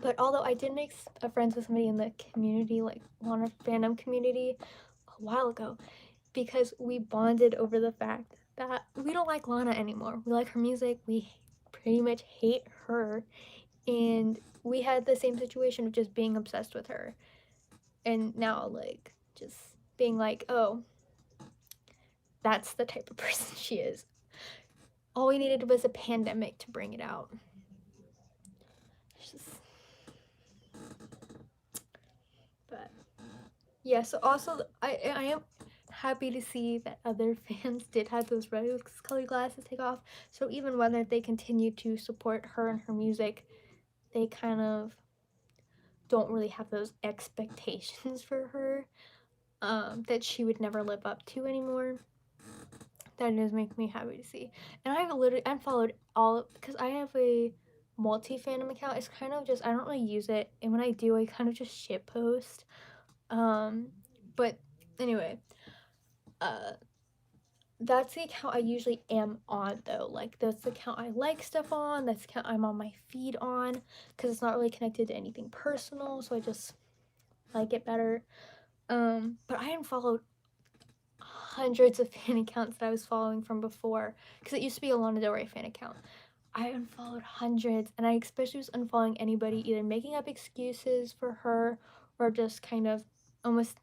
but although I did make friends with somebody in the community, like Lana fandom community, a while ago, because we bonded over the fact that we don't like Lana anymore. We like her music. We pretty much hate her, and we had the same situation of just being obsessed with her, and now like just being like, oh, that's the type of person she is. All we needed was a pandemic to bring it out. Just, but yeah, so also I am happy to see that other fans did have those rose colored glasses take off. So even whether they continue to support her and her music, they kind of don't really have those expectations for her that she would never live up to anymore. That does make me happy to see. And I've literally unfollowed all, because I have a multi fandom account. It's kind of just, I don't really use it, and when I do, I kind of just shit post. But anyway, uh, that's the account I usually am on though. Like, that's the account I like stuff on. That's the account I'm on my feed on, because it's not really connected to anything personal. So I just like it better. But I unfollowed hundreds of fan accounts that I was following from before, because it used to be a Lana Del Rey fan account. I unfollowed hundreds, and I especially was unfollowing anybody either making up excuses for her or just kind of almost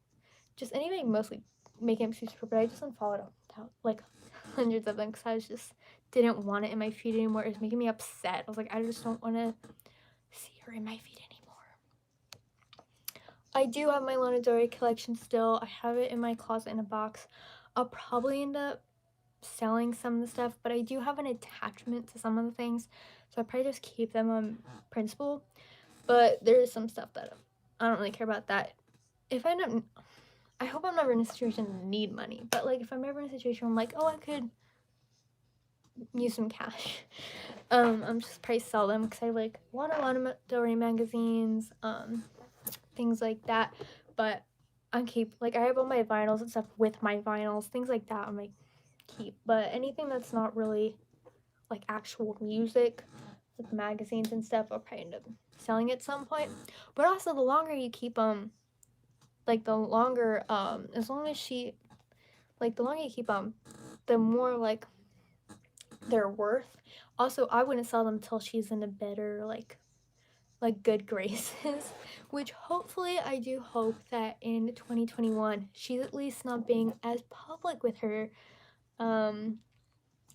just anybody mostly making up excuses for her. But I just unfollowed like hundreds of them because I was just didn't want it in my feed anymore. It was making me upset. I was like, I just don't want to see her in my feed anymore. I do have my Lana Del Rey collection still. I have it in my closet in a box. I'll probably end up selling some of the stuff, but I do have an attachment to some of the things, so I probably just keep them on principle. But there is some stuff that I don't really care about that. If I don't, I hope I'm never in a situation to need money, but like if I'm ever in a situation where I'm like, oh, I could use some cash, I'm just probably sell them, because I like want a lot of Del Rey magazines, things like that. But I'm keep, like, I have all my vinyls and stuff with my vinyls, things like that I'm like keep. But anything that's not really like actual music, like magazines and stuff, I'll probably end up selling at some point. But also, the longer you keep them, like the longer, as long as she, like the longer you keep them, the more like they're worth. Also, I wouldn't sell them till she's in a better like good graces, which hopefully I do hope that in 2021 she's at least not being as public with her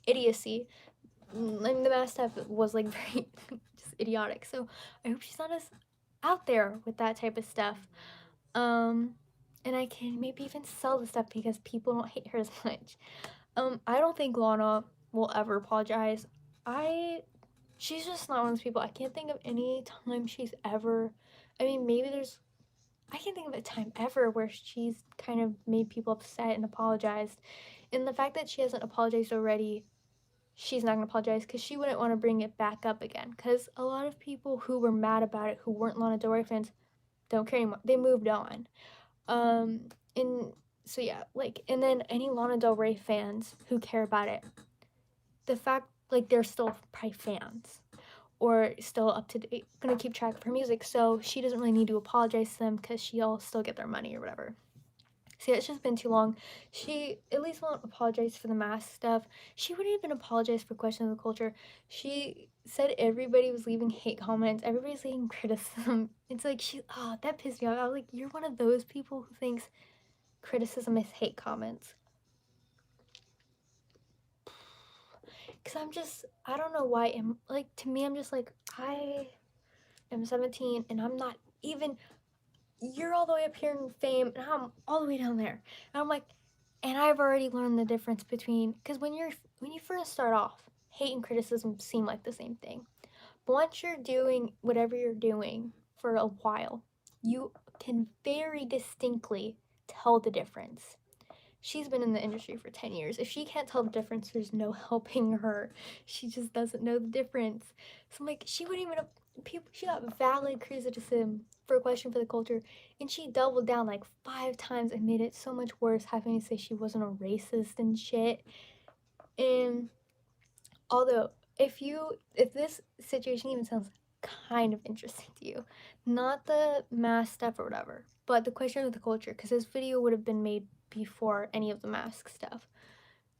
idiocy. Like, the math stuff was like very just idiotic, so I hope she's not as out there with that type of stuff. And I can maybe even sell the stuff because people don't hate her as much. I don't think Lana will ever apologize. She's just not one of those people. I can't think of any time she's ever, I mean, maybe there's, I can't think of a time ever where she's kind of made people upset and apologized. And the fact that she hasn't apologized already, she's not gonna apologize because she wouldn't want to bring it back up again. Because a lot of people who were mad about it, who weren't Lana Del Rey fans, don't care anymore. They moved on. And so yeah, like, and then any Lana Del Rey fans who care about it, the fact, like, they're still probably fans, or still up to date, gonna keep track of her music, so she doesn't really need to apologize to them because she'll still get their money or whatever. See, it's just been too long. She at least won't apologize for the mask stuff. She wouldn't even apologize for questioning the culture. She said everybody was leaving hate comments, everybody's leaving criticism. It's like that pissed me off. I was like, you're one of those people who thinks criticism is hate comments. Cause I don't know why. To me, I'm just like, I am 17 and I'm not even. You're all the way up here in fame, and I'm all the way down there. And I'm like, and I've already learned the difference between, because when you first start off, hate and criticism seem like the same thing. But once you're doing whatever you're doing for a while, you can very distinctly tell the difference. She's been in the industry for 10 years. If she can't tell the difference, there's no helping her. She just doesn't know the difference. So I'm like, she wouldn't even have, people, she got valid criticism for a question for the culture, and she doubled down like 5 times and made it so much worse, having to say she wasn't a racist and shit. And although, if this situation even sounds kind of interesting to you, not the mask stuff or whatever, but the question of the culture, because this video would have been made before any of the mask stuff.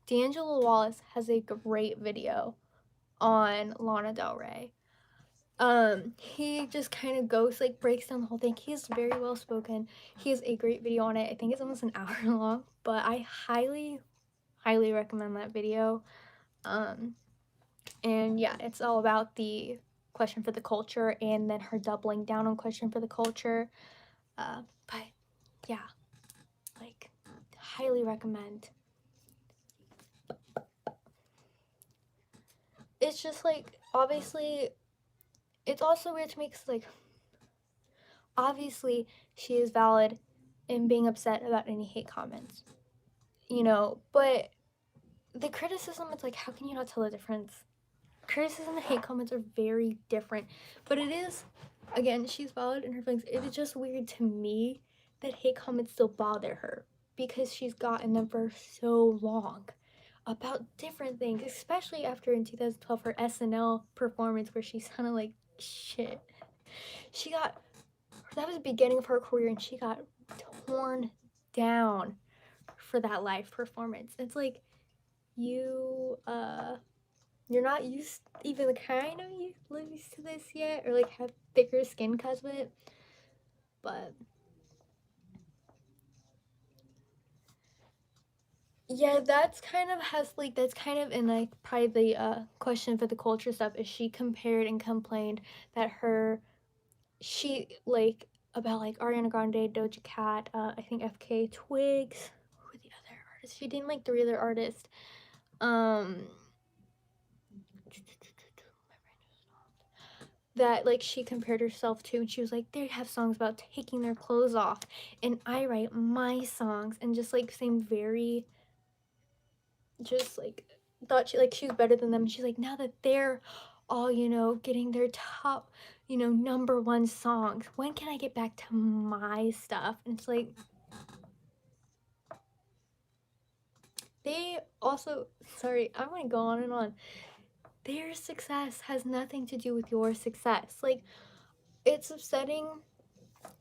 D'Angelo Wallace has a great video on Lana Del Rey. He just kind of goes, like, breaks down the whole thing. He's very well spoken. He has a great video on it. I think it's almost an hour long, but I highly, highly recommend that video. And yeah, it's all about the question for the culture and then her doubling down on question for the culture. But yeah, like, highly recommend. It's just like, obviously, it's also weird to me because, like, obviously she is valid in being upset about any hate comments, but the criticism, it's like, how can you not tell the difference? Criticism and hate comments are very different, but it is, again, she's valid in her feelings. It is just weird to me that hate comments still bother her because she's gotten them for so long about different things, especially after in 2012 her SNL performance where she sounded like shit. That was the beginning of her career and she got torn down for that live performance. It's like, you're not even kind of used to this yet, or like have thicker skin because of it. But yeah, that's kind of in like probably the question for the culture stuff is she compared and complained that she like about like Ariana Grande, Doja Cat, I think FK Twigs. Who were the other artists? She didn't like 3 other artists. That like she compared herself to, and she was like, they have songs about taking their clothes off and I write my songs, and just like seemed very, just like, thought she was better than them. And she's like, now that they're all getting their top #1 songs, when can I get back to my stuff? And it's like, they also, sorry, I'm gonna go on and on, their success has nothing to do with your success. Like, it's upsetting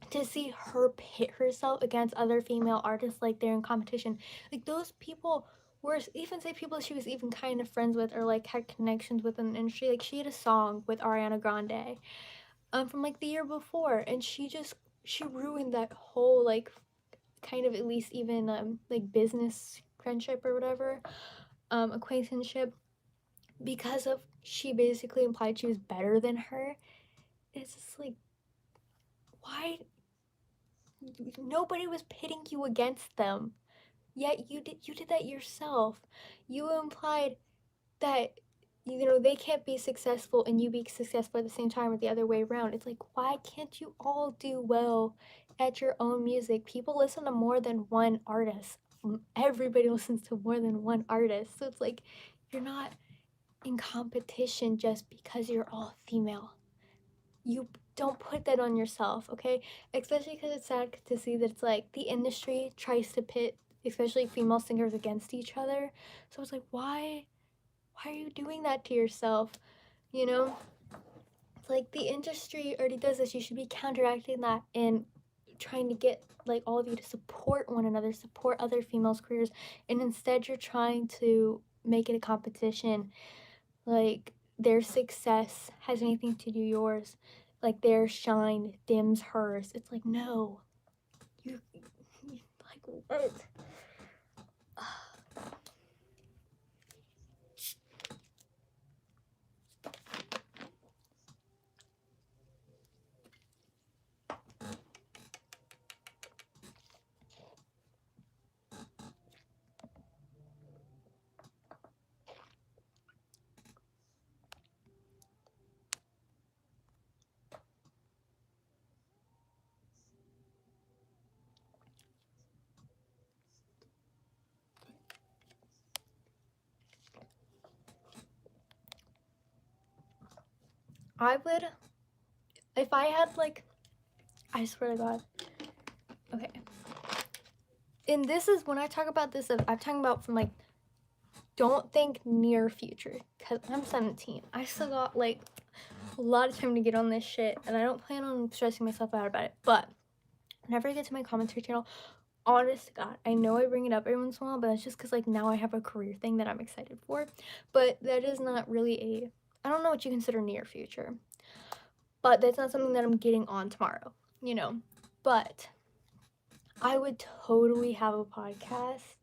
to see her pit herself against other female artists like they're in competition. Like, those people were, even say people she was even kind of friends with or like had connections with in the industry. Like, she had a song with Ariana Grande from like the year before, and she ruined that whole like kind of, at least even like business friendship or whatever, acquaintanceship, because of, she basically implied she was better than her. It's just like, why? Nobody was pitting you against them, yet you did that yourself. You implied that they can't be successful and you be successful at the same time, or the other way around. It's like, why can't you all do well at your own music? People listen to more than one artist. Everybody listens to more than one artist, so it's like, you're not in competition just because you're all female. You don't put that on yourself, okay? Especially because it's sad to see that it's like the industry tries to pit especially female singers against each other. So it's like, why are you doing that to yourself, you know? like the industry already does this. You should be counteracting that and trying to get like all of you to support one another, support other females' careers, and instead you're trying to make it a competition. Like their success has anything to do yours. Like their shine dims hers. It's like no, you like what? I would, if I had like, I swear to God. Okay. And this is when I talk about this, I'm talking about from like, don't think near future, because I'm 17. I still got like a lot of time to get on this shit, and I don't plan on stressing myself out about it. But whenever I get to my commentary channel, honest to God, I know I bring it up every once in a while, but it's just because like now I have a career thing that I'm excited for. But that is not really I don't know what you consider near future, but that's not something that I'm getting on tomorrow, you know. But I would totally have a podcast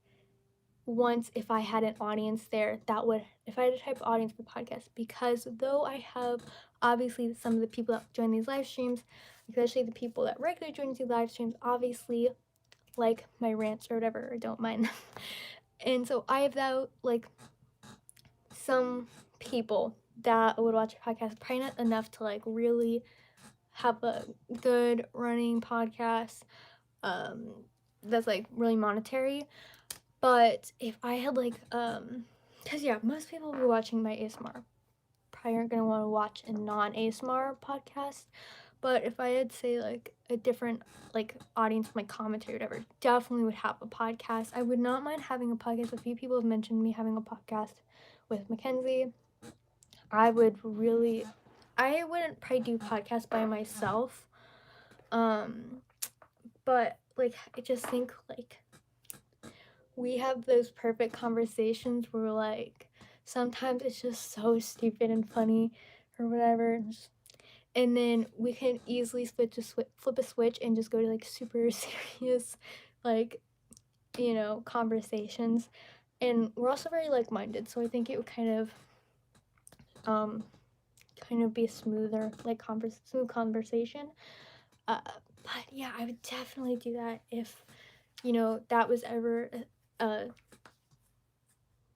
once if I had an audience there that would, if I had a type of audience for podcasts, because though I have obviously some of the people that join these live streams, especially the people that regularly join these live streams, obviously like my rants or whatever, or don't mind them. And so I have that like some people that would watch a podcast, probably not enough to like really have a good running podcast that's like really monetary. But if I had like because yeah, most people who are watching my ASMR probably aren't gonna want to watch a non-ASMR podcast. But if I had say like a different like audience, my commentary, whatever, definitely would have a podcast. I would not mind having a podcast. A few people have mentioned me having a podcast with Mackenzie. I wouldn't probably do podcasts by myself. But like I just think like we have those perfect conversations where like sometimes it's just so stupid and funny or whatever, and then we can easily flip a switch and just go to like super serious like, you know, conversations. And we're also very like-minded, so I think it would kind of be a smoother like smooth conversation. But yeah, I would definitely do that if, you know, that was ever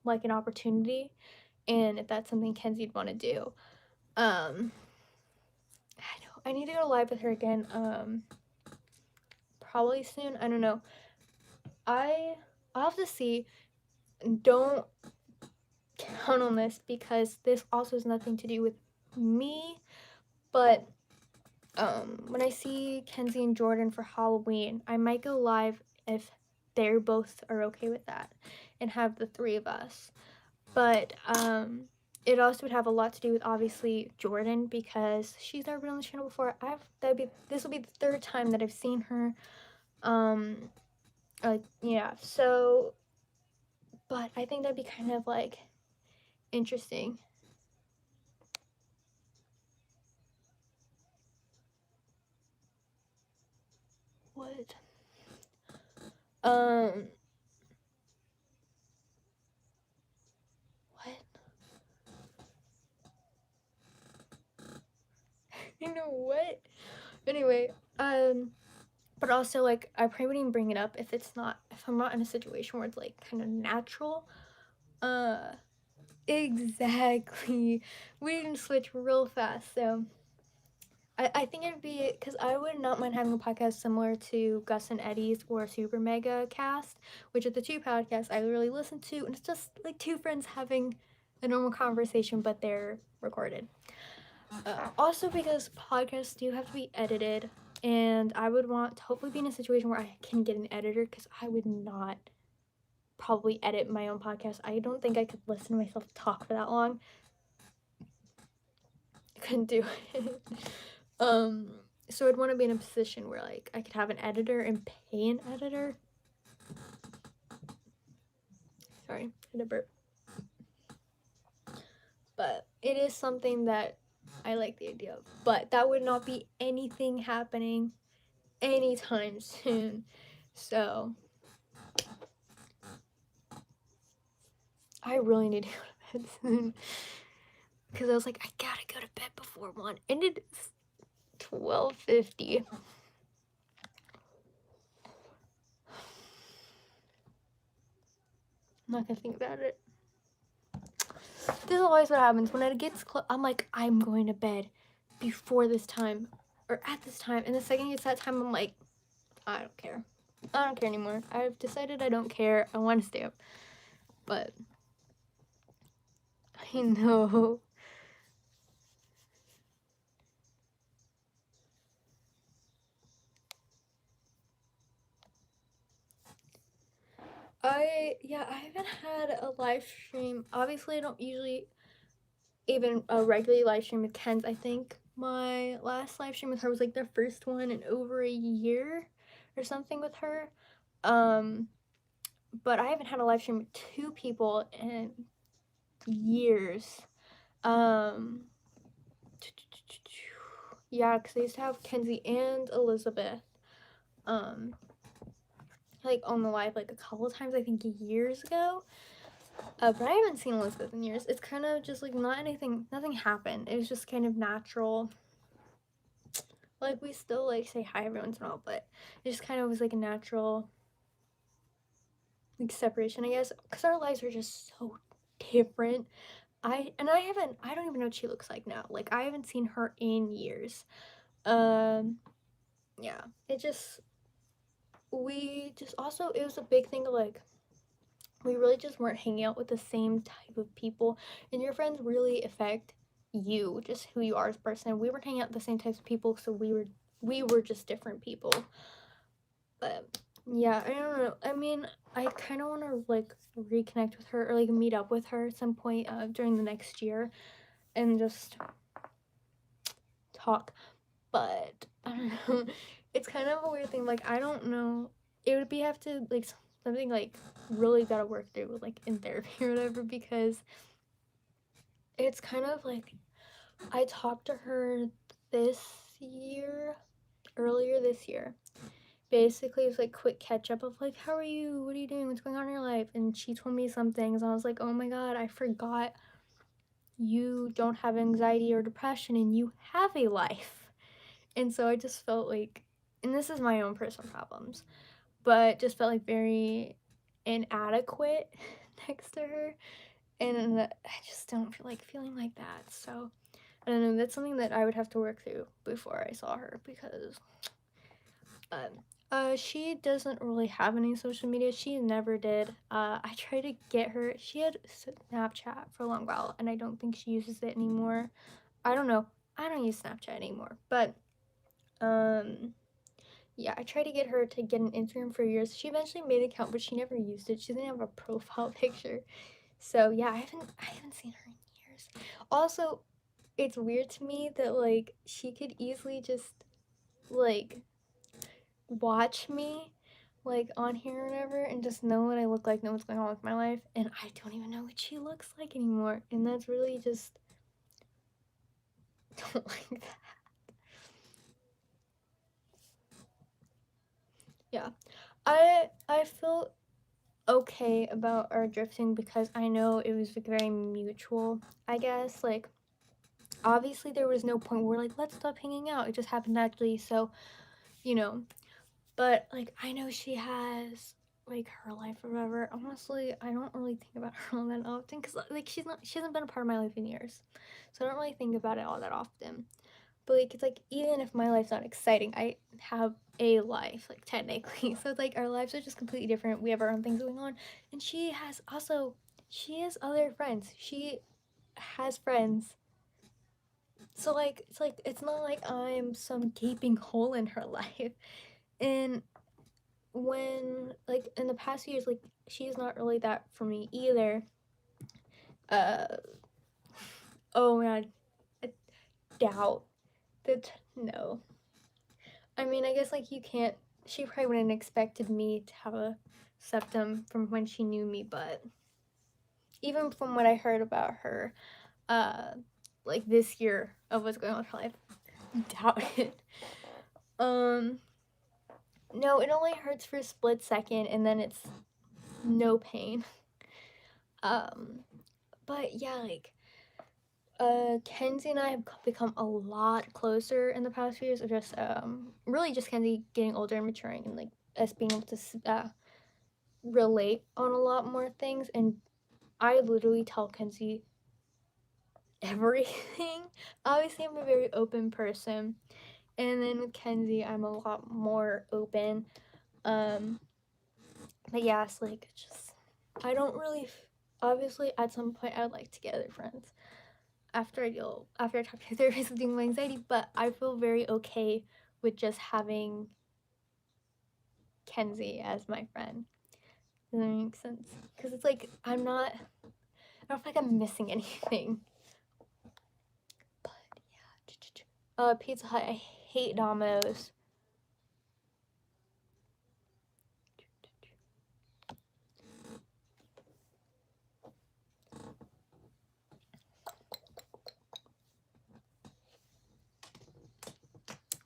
like an opportunity, and if that's something Kenzie'd want to do. I know I need to go live with her again. Probably soon. I don't know. I'll have to see. Don't count on this because this also has nothing to do with me. But when I see Kenzie and Jordan for Halloween, I might go live if they're both are okay with that, and have the three of us. But it also would have a lot to do with obviously Jordan, because she's never been on the channel before. This will be the third time that I've seen her. Yeah, so, but I think that'd be kind of like interesting. What? What? You know what? Anyway, but also like I probably wouldn't even bring it up if I'm not in a situation where it's like kind of natural. Exactly. We didn't switch real fast, so I think it'd be, because I would not mind having a podcast similar to Gus and Eddie's or Super Mega Cast, which are the two podcasts I really listen to, and it's just like two friends having a normal conversation, but they're recorded. Also, because podcasts do have to be edited, and I would want to hopefully be in a situation where I can get an editor, because I would not probably edit my own podcast. I don't think I could listen to myself talk for that long. couldn't do it. So I'd want to be in a position where like I could have an editor and pay an editor. Sorry, I had a burp. But it is something that I like the idea of. But that would not be anything happening anytime soon. So I really need to go to bed soon. Because I was like, I gotta go to bed before 1. And it's 12:50. I'm not gonna think about it. This is always what happens. When it gets close, I'm like, I'm going to bed before this time. Or at this time. And the second it's that time, I'm like, I don't care. I don't care anymore. I've decided I don't care. I want to stay up. But I know. I haven't had a live stream. Obviously, I don't usually even regularly live stream with Ken's. I think my last live stream with her was like the first one in over a year or something with her. But I haven't had a live stream with 2 people in years. Yeah, because I used to have Kenzie and Elizabeth like on the live like a couple of times, I think years ago. But I haven't seen Elizabeth in years. It's kind of just like nothing happened. It was just kind of natural. Like we still like say hi every once in a while, but it just kind of was like a natural like separation, I guess, because our lives are just so different. I don't even know what she looks like now. Like I haven't seen her in years. Yeah, it just it was a big thing of like we really just weren't hanging out with the same type of people, and your friends really affect you, just who you are as a person. We weren't hanging out with the same types of people, so we were just different people. But yeah, I don't know. I mean, I kind of want to like reconnect with her or like meet up with her at some point during the next year and just talk. But I don't know. It's kind of a weird thing. Like I don't know. It would be have to like something like really gotta work through with like in therapy or whatever, because it's kind of like I talked to her earlier this year. Basically, it was like quick catch up of like, how are you? What are you doing? What's going on in your life? And she told me some things, and I was like, oh my god, I forgot you don't have anxiety or depression, and you have a life. And so I just felt like, and this is my own personal problems, but just felt like very inadequate next to her. And I just don't feel like feeling like that. So I don't know. That's something that I would have to work through before I saw her, because she doesn't really have any social media. She never did. I tried to get her. She had Snapchat for a long while, and I don't think she uses it anymore. I don't know. I don't use Snapchat anymore. But yeah, I tried to get her to get an Instagram for years. She eventually made an account, but she never used it. She didn't have a profile picture. So yeah, I haven't seen her in years. Also, it's weird to me that like she could easily just like watch me like on here or whatever and just know what I look like, know what's going on with my life, and I don't even know what she looks like anymore. And that's really just don't like that. Yeah. I feel okay about our drifting because I know it was like very mutual, I guess. Like obviously there was no point where like let's stop hanging out. It just happened naturally, so you know. But like I know she has like her life or whatever. Honestly, I don't really think about her all that often because like she hasn't been a part of my life in years, so I don't really think about it all that often. But like it's like even if my life's not exciting, I have a life like technically. So it's like our lives are just completely different. We have our own things going on, and she has other friends. She has friends. So like it's not like I'm some gaping hole in her life. And when like in the past years, like she's not really that for me either. Uh oh my god, doubt that, no. I mean, I guess like you can't, she probably wouldn't expected me to have a septum from when she knew me, but even from what I heard about her, uh, like this year of what's going on with her life, doubt it. No, it only hurts for a split second and then it's no pain. But yeah, like, Kenzie and I have become a lot closer in the past few years of just, really just Kenzie getting older and maturing and like us being able to, relate on a lot more things. And I literally tell Kenzie everything. Obviously, I'm a very open person. And then with Kenzie, I'm a lot more open. But yeah, it's like, just, I don't really, obviously, at some point, I'd like to get other friends after I talk to a therapist with my anxiety, but I feel very okay with just having Kenzie as my friend. Does that make sense? Because it's like, I don't feel like I'm missing anything. But yeah. Pizza Hut, I hate Domino's.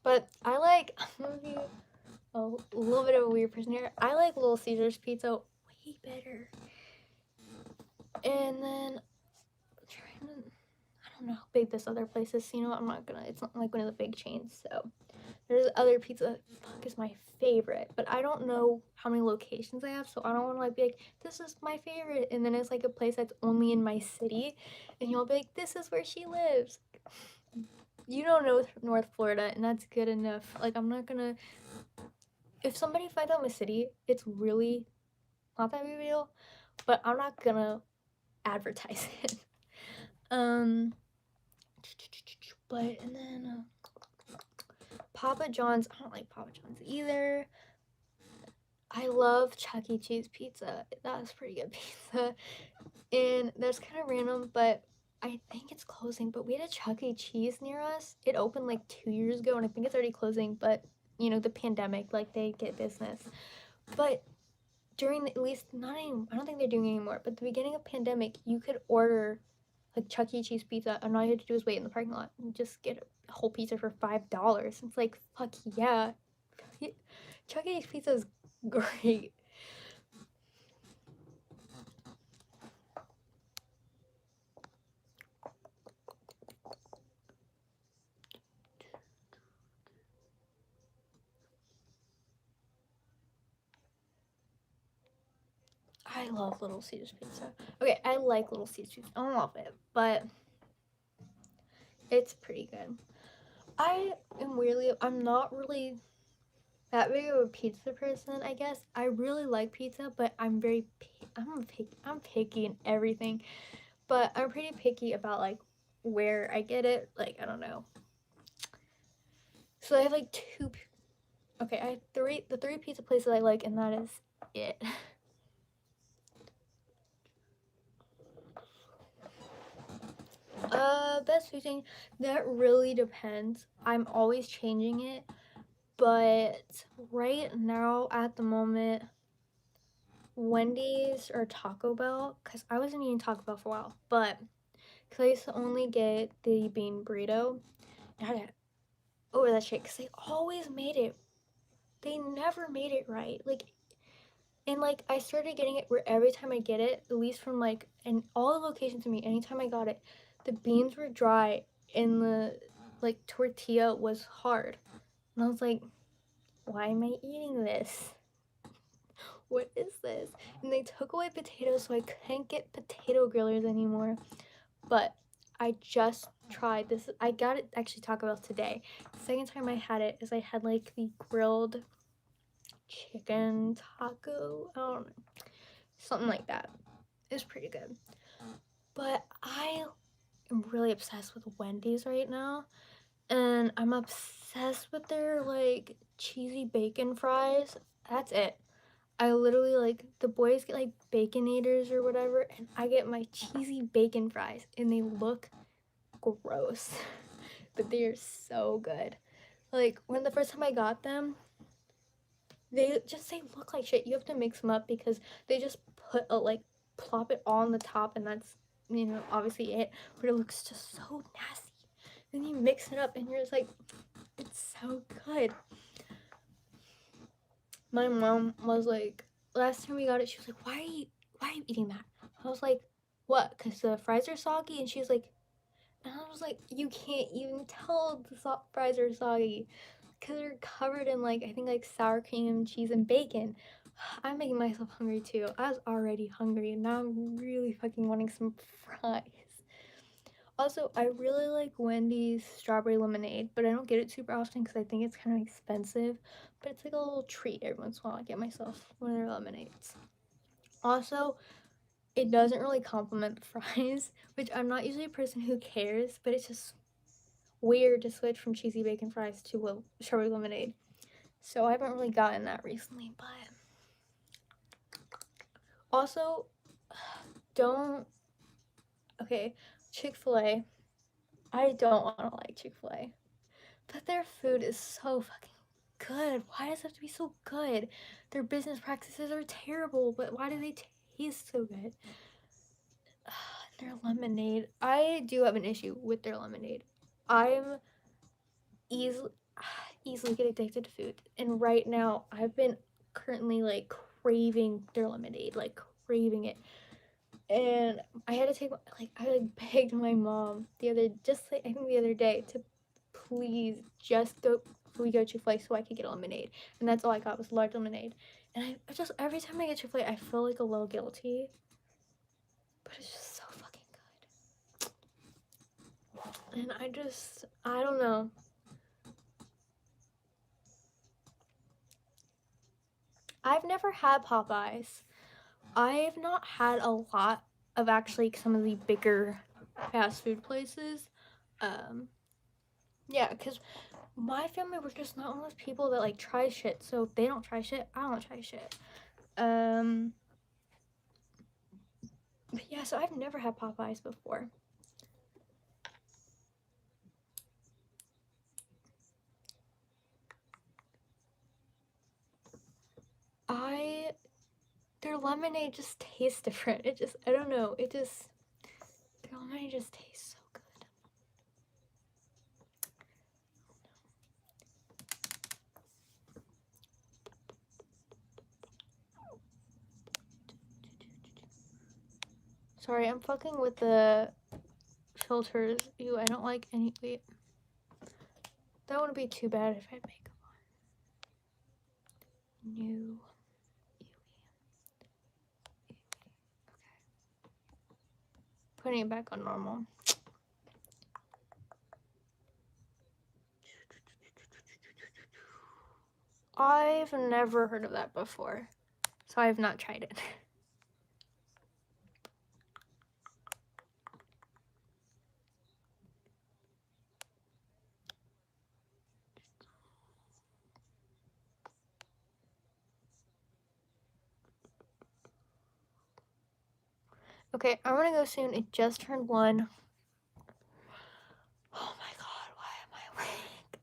But I like, I'm gonna be a little bit of a weird person here. I like Little Caesars pizza way better. And then, I don't know how big this other place is. You know, it's not like one of the big chains. So there's other Pizza Fuck is my favorite, but I don't know how many locations I have, so I don't want to like be like, this is my favorite, and then it's like a place that's only in my city, and you'll be like, this is where she lives. You don't know North Florida, and that's good enough. Like, I'm not gonna. If somebody finds out my city, it's really not that big of a deal, but I'm not gonna advertise it. But and then Papa John's. I don't like Papa John's either. I love Chuck E. Cheese pizza. That's pretty good pizza. And that's kind of random, but I think it's closing. But we had a Chuck E. Cheese near us. It opened like 2 years ago, and I think it's already closing. But you know, the pandemic, like they get business. But during at least not anymore, I don't think they're doing it anymore. But the beginning of pandemic, you could order like Chuck E. Cheese pizza, and all you had to do was wait in the parking lot and just get a whole pizza for $5. It's like, fuck yeah, Chuck E. Cheese pizza is great. I love Little Caesars pizza. Okay, I like Little Caesars pizza. I don't love it, but it's pretty good. I'm not really that big of a pizza person, I guess. I really like pizza, but I'm picky in everything. But I'm pretty picky about like where I get it. Like, I don't know. So I have like I have the three pizza places I like, and that is it. Best food thing, that really depends. I'm always changing it, but right now at the moment, Wendy's or Taco Bell, because I wasn't eating Taco Bell for a while, but because I used to only get the bean burrito, and I got over that shit because they always made it. They never made it right. Like, and like I started getting it where every time I get it, at least from like, and all the locations to me, anytime I got it, the beans were dry and the like tortilla was hard. And I was like, why am I eating this? What is this? And they took away potatoes, so I couldn't get potato grillers anymore. But I just tried this. I got it actually Taco Bell today. The second time I had it is I had like the grilled chicken taco. I don't know. Something like that. It was pretty good. But I am really obsessed with Wendy's right now. And I'm obsessed with their like cheesy bacon fries. That's it. I literally like the boys get like baconators or whatever, and I get my cheesy bacon fries, and they look gross. but they are so good. Like, when the first time I got them, they look like shit. You have to mix them up because they just plop it all on the top, and that's, obviously it, but it looks just so nasty. Then you mix it up and you're just like, it's so good. My mom was like, last time we got it, she was like, why are you eating that? I was like, what? Because the fries are soggy? And she's like, and I was like, you can't even tell the fries are soggy because they're covered in I think sour cream, cheese, and bacon. I'm making myself hungry too. I was already hungry and now I'm really fucking wanting some fries. Also, I really like Wendy's strawberry lemonade, but I don't get it super often because I think it's kind of expensive. But it's like a little treat every once in a while. I get myself one of their lemonades. Also, it doesn't really complement the fries, which I'm not usually a person who cares, but it's just weird to switch from cheesy bacon fries to a strawberry lemonade. So I haven't really gotten that recently, but also Chick-fil-A. I don't want to like Chick-fil-A, but their food is so fucking good. Why does it have to be so good? Their business practices are terrible, but why do they taste so good? Their lemonade. I do have an issue with their lemonade. I'm easily get addicted to food, and right now I've been currently craving their lemonade, craving it. And I had to take I begged my mom the other day to please just go Chick-fil-A so I could get a lemonade. And that's all I got was large lemonade. And I just every time I get Chick-fil-A I feel a little guilty. But it's just so fucking good. And I don't know. I've never had Popeyes. I've not had a lot of actually some of the bigger fast food places. Yeah, because my family, we're just not one of those people that try shit. So if they don't try shit, I don't try shit. But yeah, so I've never had Popeyes before. Their lemonade just tastes different. I don't know. Their lemonade just tastes so good. Sorry, I'm fucking with the filters. Ew, I don't like any. Wait. That wouldn't be too bad if I had makeup on. New. Putting it back on normal. I've never heard of that before, so I have not tried it. Okay, I'm gonna go soon. It just turned 1. Oh my god, why am I awake?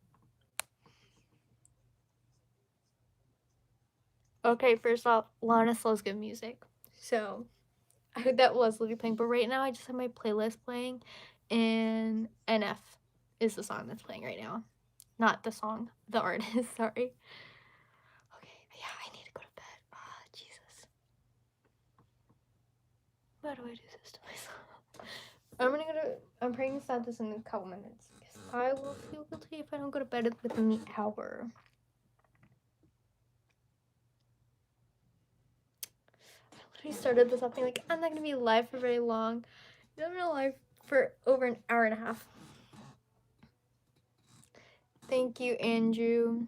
Okay, first off, Lana Slow's good music. So, I heard that was literally playing, but right now I just have my playlist playing, and NF is the song that's playing right now. Not the song, the artist, sorry. Okay, yeah, I need to go to bed. Ah, Jesus. Why do I do this to myself? I'm praying to start this in a couple minutes. I will feel guilty if I don't go to bed within the hour. I literally started this off being like, I'm not gonna be live for very long. I'm gonna live for over an hour and a half. Thank you, Andrew.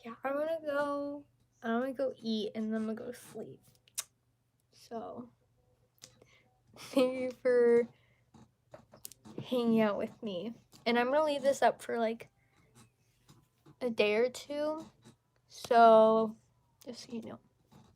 Yeah, I'm gonna go eat and then I'm gonna go to sleep. So, thank you for hanging out with me. And I'm gonna leave this up for a day or two. So, just so you know.